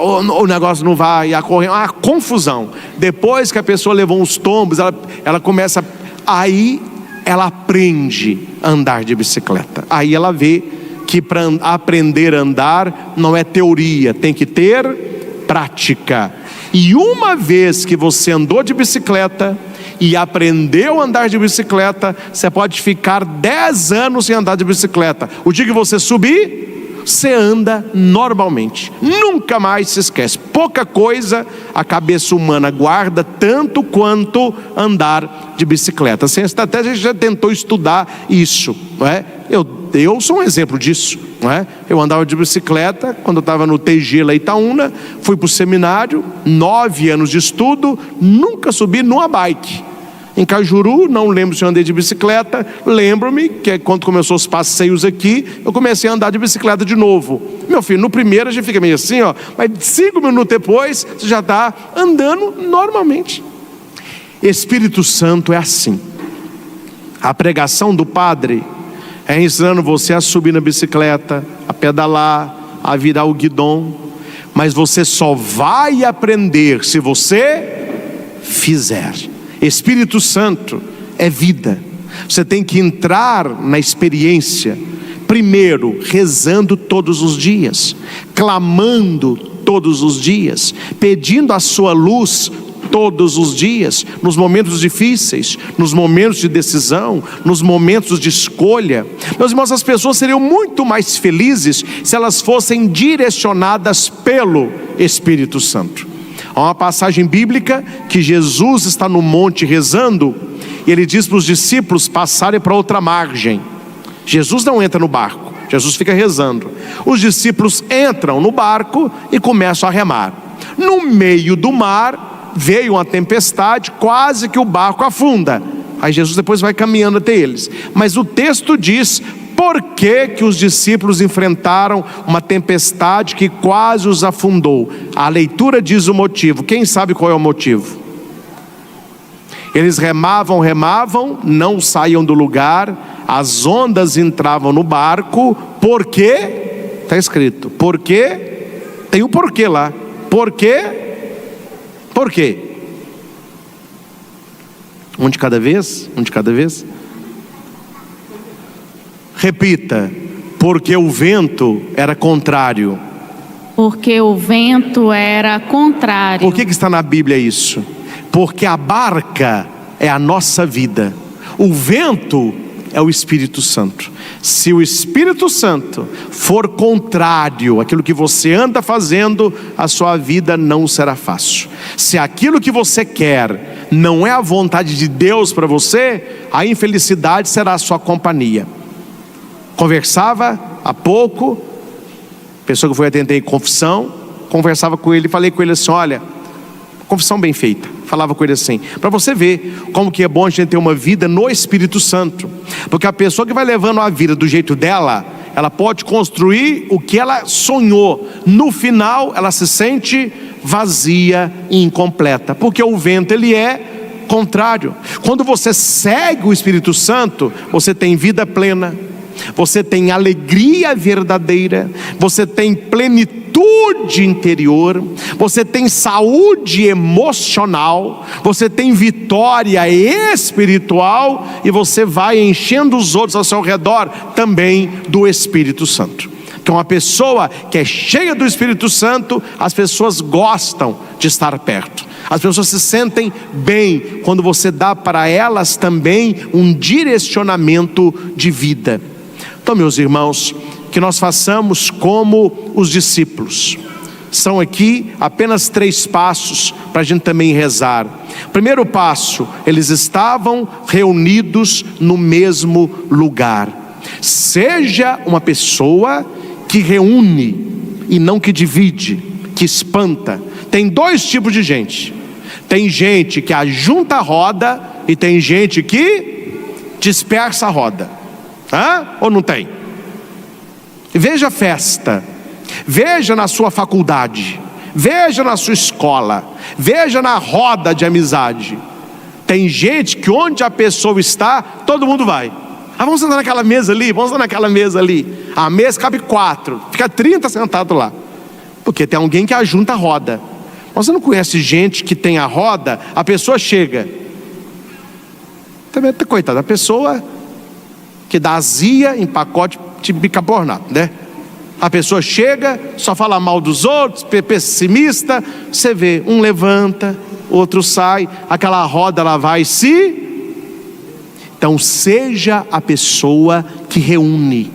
o negócio não vai, a confusão. Depois que a pessoa levou uns tombos, ela começa, aí ela aprende a andar de bicicleta. Aí ela vê que para aprender a andar não é teoria, tem que ter prática. E uma vez que você andou de bicicleta e aprendeu a andar de bicicleta, você pode ficar 10 anos sem andar de bicicleta. O dia que você subir, você anda normalmente, nunca mais se esquece. Pouca coisa a cabeça humana guarda tanto quanto andar de bicicleta. Sem estratégia, a gente já tentou estudar isso, não é? Eu sou um exemplo disso, não é? Eu andava de bicicleta quando eu estava no TG lá em Itaúna, fui para o seminário, 9 anos de estudo, nunca subi numa bike. Em Cajuru, não lembro se eu andei de bicicleta. Lembro-me que quando começou os passeios aqui, eu comecei a andar de bicicleta de novo. Meu filho, no primeiro a gente fica meio assim, ó, mas 5 minutos depois você já está andando normalmente. Espírito Santo é assim. A pregação do padre é ensinando você a subir na bicicleta, a pedalar, a virar o guidão, mas você só vai aprender se você fizer. Espírito Santo é vida. Você tem que entrar na experiência, primeiro rezando todos os dias, clamando todos os dias, pedindo a sua luz todos os dias, nos momentos difíceis, nos momentos de decisão, nos momentos de escolha. Meus irmãos, as pessoas seriam muito mais felizes se elas fossem direcionadas pelo Espírito Santo. Há uma passagem bíblica que Jesus está no monte rezando e ele diz para os discípulos passarem para outra margem. Jesus não entra no barco, Jesus fica rezando. Os discípulos entram no barco e começam a remar. No meio do mar veio uma tempestade, quase que o barco afunda. Aí Jesus depois vai caminhando até eles. Mas o texto diz por que os discípulos enfrentaram uma tempestade que quase os afundou. A leitura diz o motivo. Quem sabe qual é o motivo? Eles remavam, não saíam do lugar, as ondas entravam no barco. Por quê? Está escrito. Por quê? Tem um porquê lá. Por quê? Por quê? Um de cada vez? Repita. Porque o vento era contrário. Porque o vento era contrário. Por que está na Bíblia isso? Porque a barca é a nossa vida. O vento é o Espírito Santo. Se o Espírito Santo for contrário àquilo que você anda fazendo, a sua vida não será fácil. Se aquilo que você quer não é a vontade de Deus para você, a infelicidade será a sua companhia. Conversava há pouco, pessoa que foi atender em confissão, conversava com ele, falei com ele assim, olha, confissão bem feita, falava com ele assim, para você ver como que é bom a gente ter uma vida no Espírito Santo, porque a pessoa que vai levando a vida do jeito dela, ela pode construir o que ela sonhou, no final ela se sente vazia e incompleta, porque o vento ele é contrário, quando você segue o Espírito Santo, você tem vida plena, você tem alegria verdadeira, você tem plenitude interior, você tem saúde emocional, você tem vitória espiritual, e você vai enchendo os outros ao seu redor também do Espírito Santo. Então, uma pessoa que é cheia do Espírito Santo, as pessoas gostam de estar perto. As pessoas se sentem bem quando você dá para elas também um direcionamento de vida. Então, meus irmãos, que nós façamos como os discípulos. São aqui apenas 3 passos para a gente também rezar. Primeiro passo, eles estavam reunidos no mesmo lugar. Seja uma pessoa que reúne e não que divide, que espanta. Tem 2 tipos de gente. Tem gente que ajunta a roda e tem gente que dispersa a roda. Ou não tem? Veja a festa, veja na sua faculdade, veja na sua escola, veja na roda de amizade. Tem gente que onde a pessoa está, todo mundo vai. Vamos sentar naquela mesa ali, vamos sentar naquela mesa ali. A mesa cabe 4, fica 30 sentado lá. Porque tem alguém que ajunta a roda. Você não conhece gente que tem a roda, a pessoa chega. Também, coitada, a pessoa que dá azia em pacote de bicarbonato, né? A pessoa chega, só fala mal dos outros, pessimista. Você vê, um levanta, outro sai, aquela roda ela vai se... Então seja a pessoa que reúne.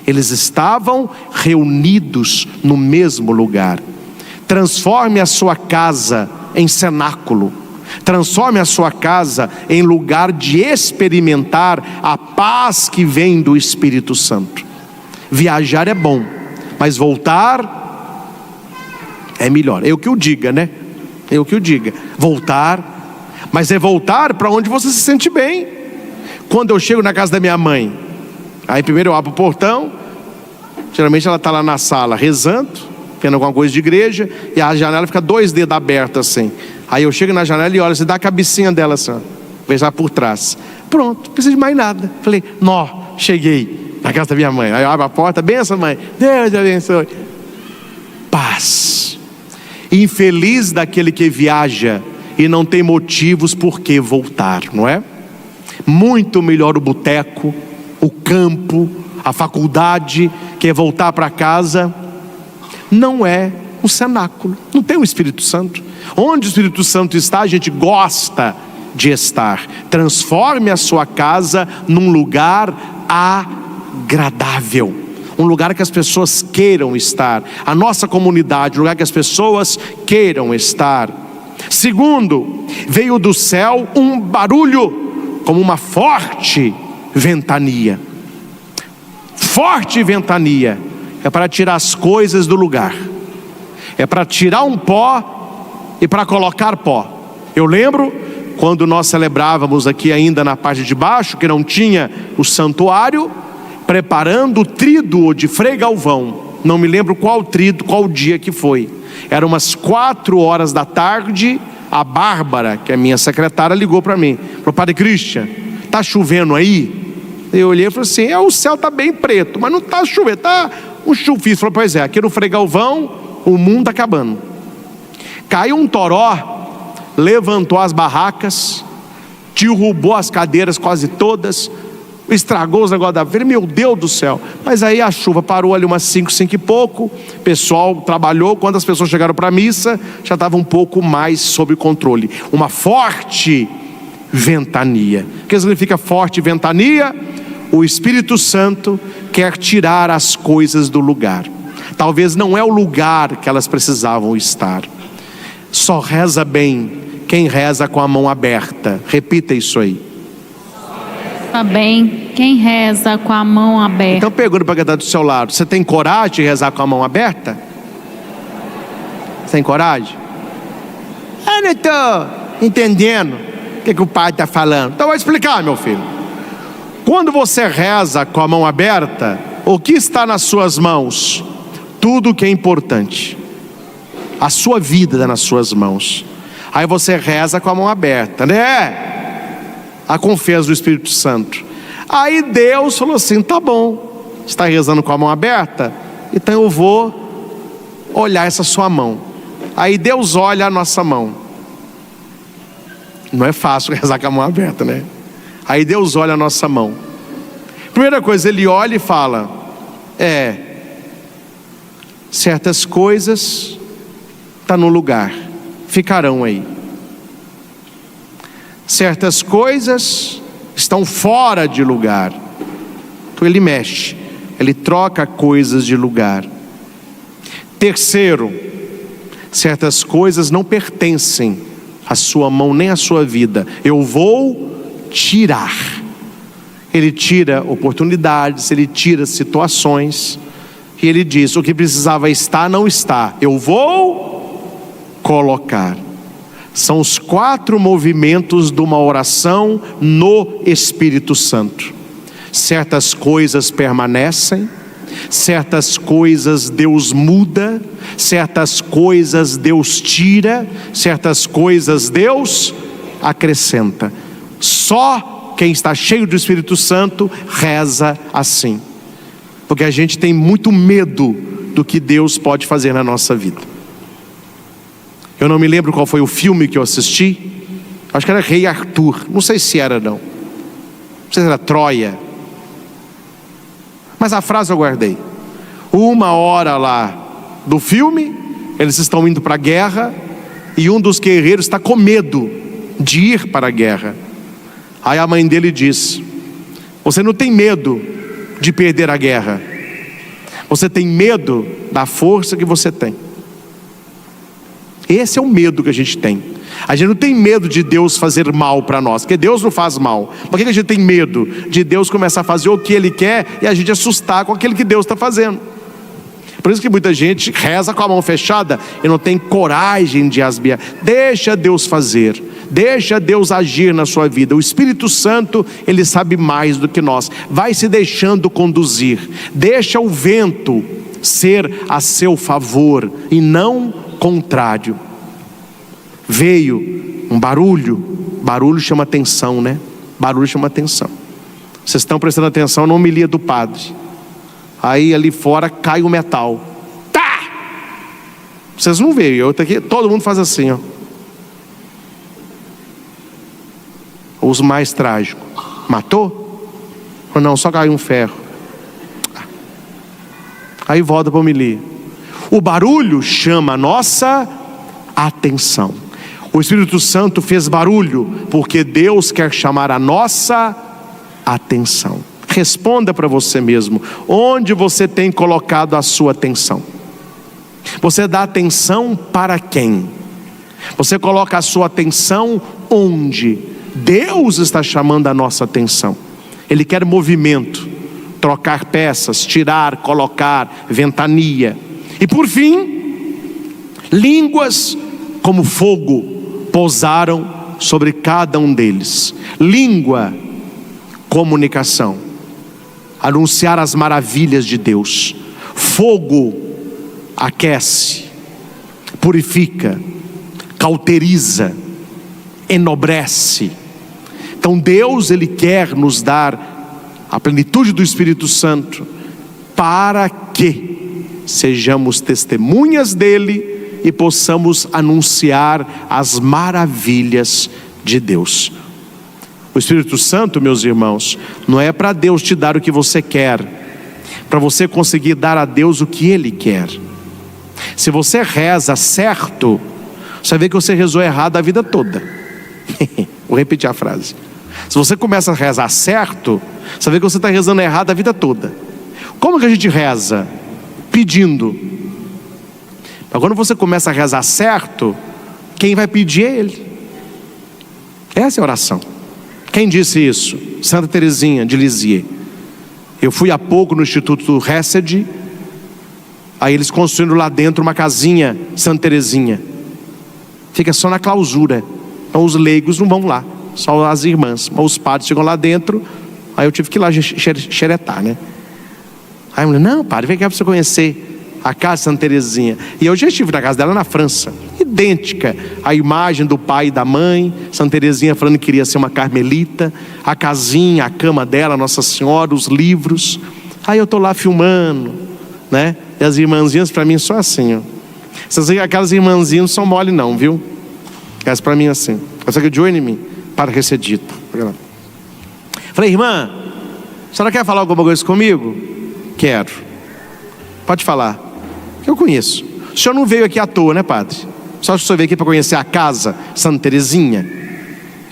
Eles estavam reunidos no mesmo lugar. Transforme a sua casa em cenáculo. Transforme a sua casa em lugar de experimentar a paz que vem do Espírito Santo. Viajar é bom, mas voltar é melhor. Eu que o diga, né? Eu que o diga. Voltar, mas é voltar para onde você se sente bem. Quando eu chego na casa da minha mãe, aí primeiro eu abro o portão. Geralmente ela está lá na sala rezando, vendo alguma coisa de igreja, e a janela fica 2 dedos abertos assim. Aí eu chego na janela e olho, você dá a cabecinha dela assim, vejo lá por trás. Pronto, não precisa de mais nada. Falei, cheguei na casa da minha mãe. Aí eu abro a porta, benção mãe, Deus te abençoe. Paz. Infeliz daquele que viaja e não tem motivos por que voltar, não é? Muito melhor o boteco, o campo, a faculdade, que é voltar para casa. Não é um cenáculo, não tem o Espírito Santo. Onde o Espírito Santo está, a gente gosta de estar. Transforme a sua casa num lugar agradável, um lugar que as pessoas queiram estar. A nossa comunidade, um lugar que as pessoas queiram estar. Segundo, veio do céu um barulho, como uma forte ventania. Forte ventania é para tirar as coisas do lugar, é para tirar um pó e para colocar pó. Eu lembro quando nós celebrávamos aqui ainda na parte de baixo, que não tinha o santuário, preparando o tríduo de Frei Galvão. Não me lembro qual tríduo, qual dia que foi. Era umas 4 horas da tarde. A Bárbara, que é minha secretária, ligou para mim, falou, Padre Christian, tá chovendo aí? Eu olhei e falei assim, o céu tá bem preto, mas não tá chovendo, tá um chuvisco. Falou, pois é, aqui no Frei Galvão o mundo tá acabando. Caiu um toró, levantou as barracas, derrubou as cadeiras quase todas, estragou os negócios da feira. Meu Deus do céu. Mas aí a chuva parou ali umas 5 e pouco. O pessoal trabalhou. Quando as pessoas chegaram para a missa, já estava um pouco mais sob controle. Uma forte ventania. O que significa forte ventania? O Espírito Santo quer tirar as coisas do lugar. Talvez não é o lugar que elas precisavam estar. Só reza bem quem reza com a mão aberta. Repita isso aí. Bem, quem reza com a mão aberta. Então pergunta para quem está do seu lado, você tem coragem de rezar com a mão aberta? Você tem coragem? Eu não estou entendendo o que o pai está falando. Então vou explicar, meu filho. Quando você reza com a mão aberta, o que está nas suas mãos? Tudo que é importante. A sua vida está nas suas mãos. Aí você reza com a mão aberta, né? A confiança do Espírito Santo. Aí Deus falou assim: tá bom, você está rezando com a mão aberta? Então eu vou olhar essa sua mão. Aí Deus olha a nossa mão. Não é fácil rezar com a mão aberta, né? Aí Deus olha a nossa mão. Primeira coisa, Ele olha e fala: certas coisas estão no lugar, ficarão aí. Certas coisas estão fora de lugar. Então Ele mexe, Ele troca coisas de lugar. Terceiro, certas coisas não pertencem à sua mão nem à sua vida. Eu vou tirar. Ele tira oportunidades, Ele tira situações, e Ele diz: o que precisava estar, não está. Eu vou colocar. São os 4 movimentos de uma oração no Espírito Santo. Certas coisas permanecem, certas coisas Deus muda, certas coisas Deus tira, certas coisas Deus acrescenta. Só quem está cheio do Espírito Santo reza assim, porque a gente tem muito medo do que Deus pode fazer na nossa vida. Eu não me lembro qual foi o filme que eu assisti. Acho que era Rei Arthur, não sei se era não sei se era Troia, mas a frase eu guardei. 1 hora lá do filme, eles estão indo para a guerra, e um dos guerreiros está com medo de ir para a guerra. Aí a mãe dele diz: você não tem medo de perder a guerra, você tem medo da força que você tem. Esse é o medo que a gente tem. A gente não tem medo de Deus fazer mal para nós, porque Deus não faz mal. Por que a gente tem medo de Deus começar a fazer o que Ele quer e a gente assustar com aquilo que Deus está fazendo? Por isso que muita gente reza com a mão fechada e não tem coragem de asbiar. Deixa Deus fazer, deixa Deus agir na sua vida. O Espírito Santo, Ele sabe mais do que nós. Vai se deixando conduzir. Deixa o vento ser a seu favor e não contrário. Veio um barulho chama atenção, né? Barulho chama atenção. Vocês estão prestando atenção na homilia do padre. Aí ali fora cai o metal. Tá! Vocês não veem, eu tô aqui, todo mundo faz assim, ó. Os mais trágicos. Matou? Ou não, só caiu um ferro. Aí volta para a homilia. O barulho chama a nossa atenção. O Espírito Santo fez barulho porque Deus quer chamar a nossa atenção. Responda para você mesmo: onde você tem colocado a sua atenção? Você dá atenção para quem? Você coloca a sua atenção onde? Deus está chamando a nossa atenção. Ele quer movimento, trocar peças, tirar, colocar, ventania. E por fim, línguas como fogo pousaram sobre cada um deles. Língua, comunicação, anunciar as maravilhas de Deus. Fogo, aquece, purifica, cauteriza, enobrece. Então Deus, Ele quer nos dar a plenitude do Espírito Santo para que sejamos testemunhas dEle e possamos anunciar as maravilhas de Deus. O Espírito Santo, meus irmãos, não é para Deus te dar o que você quer, para você conseguir dar a Deus o que Ele quer. Se você reza certo, você vai ver que você rezou errado a vida toda. Vou repetir a frase. Se você começa a rezar certo, você vai ver que você está rezando errado a vida toda. Como que a gente reza? Pedindo. Mas quando você começa a rezar certo, quem vai pedir é Ele. Essa é a oração. Quem disse isso? Santa Teresinha de Lisieux. Eu fui há pouco no Instituto Hesed. Aí eles construíram lá dentro uma casinha Santa Teresinha. Fica só na clausura. Então os leigos não vão lá, só as irmãs. Mas os padres chegam lá dentro. Aí eu tive que ir lá xeretar, né? Aí a mulher: não, padre, vem cá para você conhecer. a casa de Santa Teresinha. E eu já estive na casa dela na França, idêntica, a imagem do pai e da mãe, Santa Teresinha falando que queria ser uma carmelita, a casinha, a cama dela, Nossa Senhora, os livros. Aí eu estou lá filmando, né? E as irmãzinhas para mim são assim, ó. Aquelas irmãzinhas não são mole não, viu? Elas para mim assim. Você que de olho em mim, para que ser dito. Falei, irmã, a senhora quer falar alguma coisa comigo? Quero. Pode falar. Eu conheço. O senhor não veio aqui à toa, né, padre? Só que o senhor veio aqui para conhecer a casa Santa Teresinha.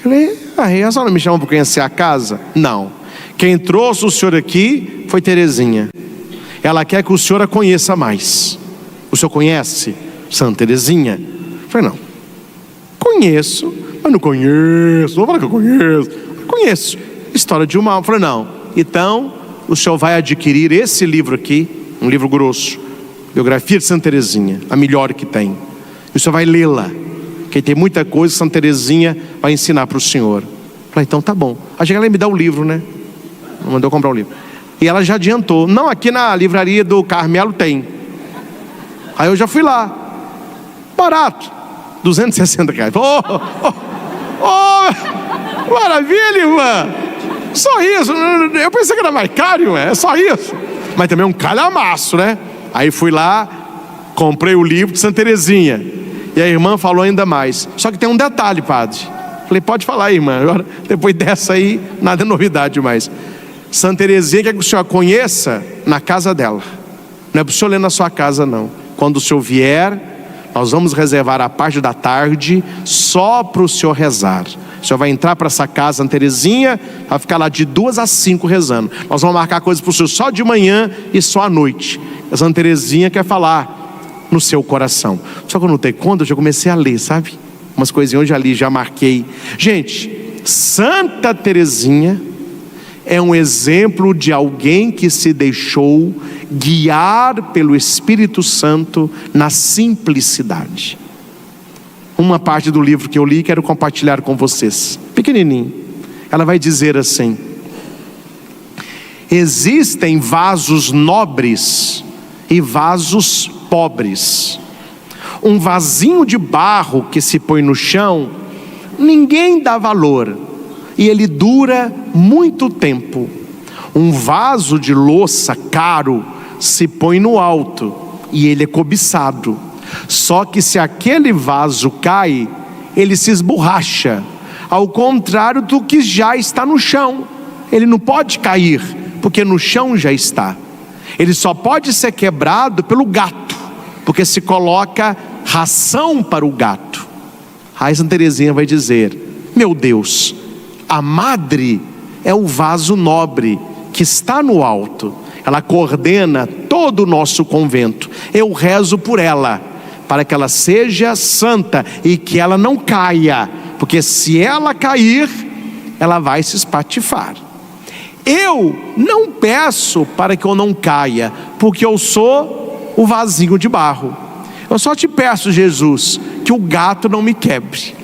Falei, a senhora me chamou para conhecer a casa? Não. Quem trouxe o senhor aqui foi Teresinha. Ela quer que o senhor a conheça mais. O senhor conhece Santa Teresinha? Falei, não. Conheço, mas não conheço. Não vou falar que eu conheço. Conheço. História de uma alma. Falei, não. Então, o senhor vai adquirir esse livro aqui, um livro grosso, Biografia de Santa Teresinha, a melhor que tem. E o senhor vai lê-la, porque tem muita coisa que Santa Teresinha vai ensinar para o senhor. Falei, então tá bom. Aí ela me dá o livro, né? Mandou comprar o livro. E ela já adiantou. Não, aqui na livraria do Carmelo tem. Aí eu já fui lá. Barato. R$260. Maravilha, irmã. Só isso. Eu pensei que era mais caro, é só isso. Mas também é um calhamaço, né? Aí fui lá, comprei o livro de Santa Teresinha. E a irmã falou ainda mais. Só que tem um detalhe, padre. Falei, pode falar, irmã. Agora, depois dessa aí, nada é novidade mais. Santa Teresinha quer que o senhor a conheça na casa dela. Não é para o senhor ler na sua casa, não. Quando o senhor vier, nós vamos reservar a parte da tarde só para o senhor rezar. O senhor vai entrar para essa casa Santa Teresinha, vai ficar lá de 2 às 5 rezando. Nós vamos marcar coisas para o senhor só de manhã e só à noite. A Santa Teresinha quer falar no seu coração. Só que eu não tenho conta, eu já comecei a ler, sabe? Umas coisinhas eu já li, já marquei. Gente, Santa Teresinha é um exemplo de alguém que se deixou guiar pelo Espírito Santo na simplicidade. Uma parte do livro que eu li, quero compartilhar com vocês, pequenininho. Ela vai dizer assim: existem vasos nobres e vasos pobres. Um vasinho de barro que se põe no chão, ninguém dá valor, e ele dura muito tempo. Um vaso de louça caro se põe no alto, e ele é cobiçado. Só que se aquele vaso cai, ele se esborracha, ao contrário do que já está no chão. Ele não pode cair, porque no chão já está. Ele só pode ser quebrado pelo gato, porque se coloca ração para o gato. Aí Santa Teresinha vai dizer: meu Deus, a madre é o vaso nobre que está no alto. Ela coordena todo o nosso convento. Eu rezo por ela, para que ela seja santa e que ela não caia, porque se ela cair, ela vai se espatifar. Eu não peço para que eu não caia, porque eu sou o vasinho de barro. Eu só te peço, Jesus, que o gato não me quebre.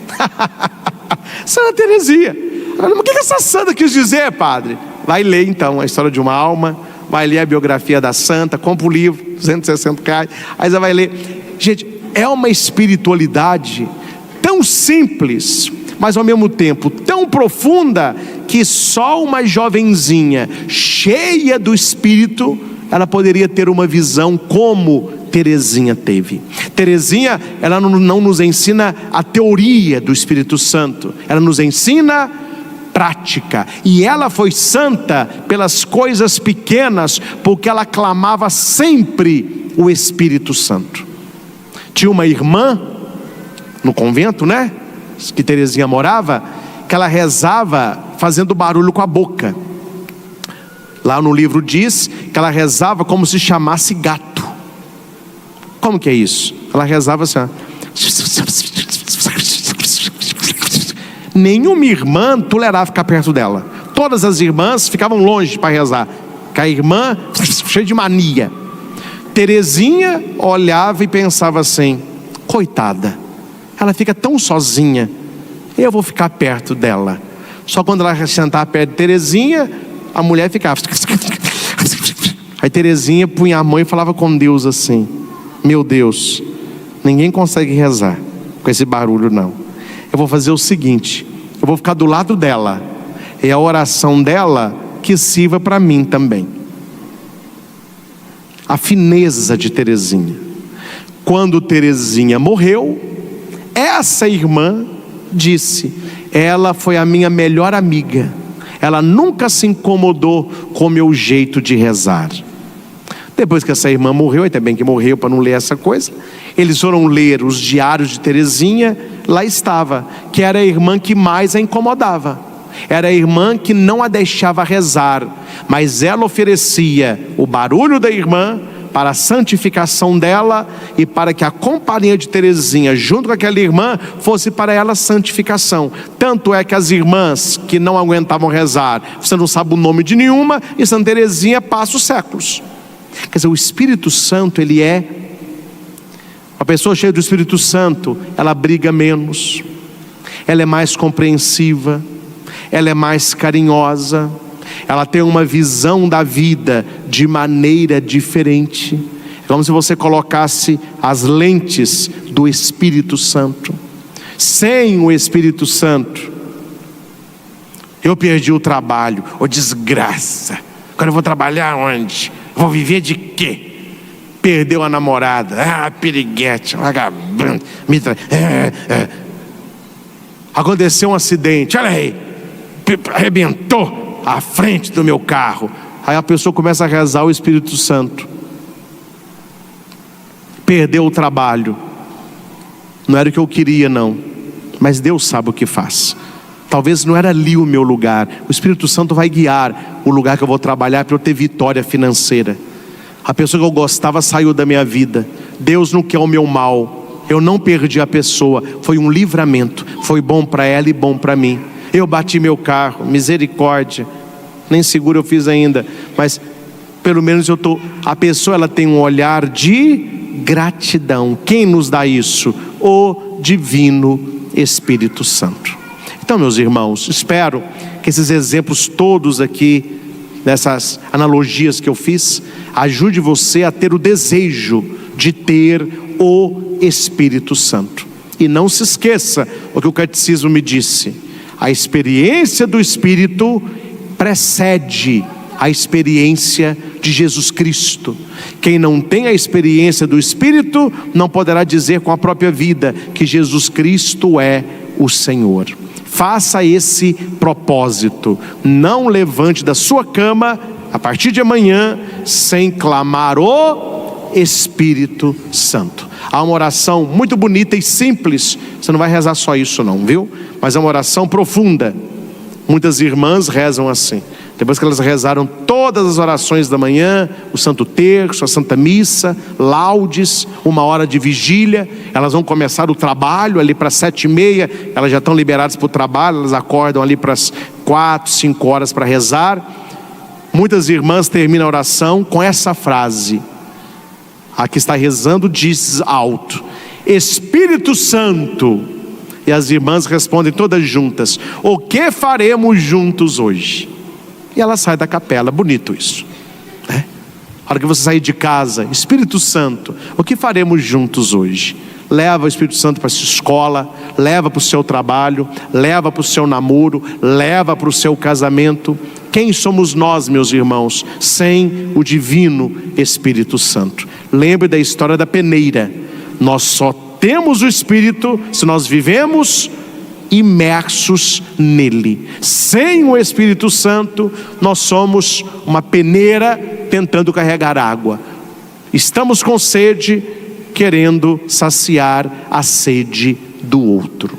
Santa Teresinha. O que essa santa quis dizer, padre? Vai ler então a história de uma alma, vai ler a biografia da santa, compra o livro, R$260. Aí você vai ler. Gente, é uma espiritualidade tão simples, mas ao mesmo tempo tão profunda, que só uma jovenzinha cheia do Espírito, ela poderia ter uma visão como Teresinha teve. Teresinha, ela não nos ensina a teoria do Espírito Santo, ela nos ensina prática. E ela foi santa pelas coisas pequenas, porque ela clamava sempre o Espírito Santo. Tinha uma irmã no convento, né, que Teresinha morava, que ela rezava fazendo barulho com a boca. Lá no livro diz que ela rezava como se chamasse gato. Como que é isso? Ela rezava assim, ó. Nenhuma irmã tolerava ficar perto dela. Todas as irmãs ficavam longe para rezar, que a irmã cheia de mania. Teresinha olhava e pensava assim: coitada, ela fica tão sozinha, eu vou ficar perto dela. Só quando ela sentar perto de Teresinha, a mulher ficava Aí Terezinha punha a mão e falava com Deus assim: meu Deus, ninguém consegue rezar com esse barulho não. Eu vou fazer o seguinte, eu vou ficar do lado dela, e a oração dela que sirva para mim também. A fineza de Terezinha. Quando Terezinha morreu, essa irmã disse: ela foi a minha melhor amiga, ela nunca se incomodou com o meu jeito de rezar. Depois que essa irmã morreu, ainda bem que morreu para não ler essa coisa, eles foram ler os diários de Terezinha. Lá estava que era a irmã que mais a incomodava, era a irmã que não a deixava rezar, mas ela oferecia o barulho da irmã para a santificação dela e para que a companhia de Terezinha junto com aquela irmã fosse para ela santificação. Tanto é que as irmãs que não aguentavam rezar, você não sabe o nome de nenhuma, e Santa Terezinha passa os séculos. Quer dizer, o Espírito Santo, ele é uma pessoa cheia do Espírito Santo, ela briga menos, ela é mais compreensiva, ela é mais carinhosa, ela tem uma visão da vida de maneira diferente. É como se você colocasse as lentes do Espírito Santo. Sem o Espírito Santo, eu perdi o trabalho. Ô desgraça, agora eu vou trabalhar onde? Vou viver de quê? Perdeu a namorada, piriguete, vagabundo, aconteceu um acidente, olha aí, arrebentou a frente do meu carro. Aí a pessoa começa a rezar o Espírito Santo. Perdeu o trabalho, não era o que eu queria não, mas Deus sabe o que faz. Talvez não era ali o meu lugar. O Espírito Santo vai guiar o lugar que eu vou trabalhar para eu ter vitória financeira. A pessoa que eu gostava saiu da minha vida. Deus não quer o meu mal. Eu não perdi a pessoa. Foi um livramento. Foi bom para ela e bom para mim. Eu bati meu carro, misericórdia. Nem seguro eu fiz ainda, mas pelo menos a pessoa, ela tem um olhar de gratidão. Quem nos dá isso? O Divino Espírito Santo. Então, meus irmãos, espero que esses exemplos todos aqui, nessas analogias que eu fiz, ajude você a ter o desejo de ter o Espírito Santo. E não se esqueça o que o catecismo me disse: a experiência do Espírito precede a experiência de Jesus Cristo. Quem não tem a experiência do Espírito não poderá dizer com a própria vida que Jesus Cristo é o Senhor. Faça esse propósito. Não levante da sua cama a partir de amanhã sem clamar o Espírito Santo. Há uma oração muito bonita e simples. Você não vai rezar só isso não, viu? Mas é uma oração profunda. Muitas irmãs rezam assim. Depois que elas rezaram todas as orações da manhã, o Santo Terço, a Santa Missa, laudes, 1 hora de vigília, elas vão começar o trabalho ali para 7h30, elas já estão liberadas para o trabalho, elas acordam ali para as 4, 5 horas para rezar. Muitas irmãs terminam a oração com essa frase. A que está rezando diz alto: Espírito Santo. E as irmãs respondem todas juntas: o que faremos juntos hoje? E ela sai da capela. Bonito isso, né? A hora que você sair de casa: Espírito Santo, o que faremos juntos hoje? Leva o Espírito Santo para a sua escola, leva para o seu trabalho, leva para o seu namoro, leva para o seu casamento. Quem somos nós, meus irmãos, sem o Divino Espírito Santo? Lembre da história da peneira. Nós só temos o Espírito se nós vivemos imersos nele. Sem o Espírito Santo, nós somos uma peneira tentando carregar água. Estamos com sede, querendo saciar a sede do outro.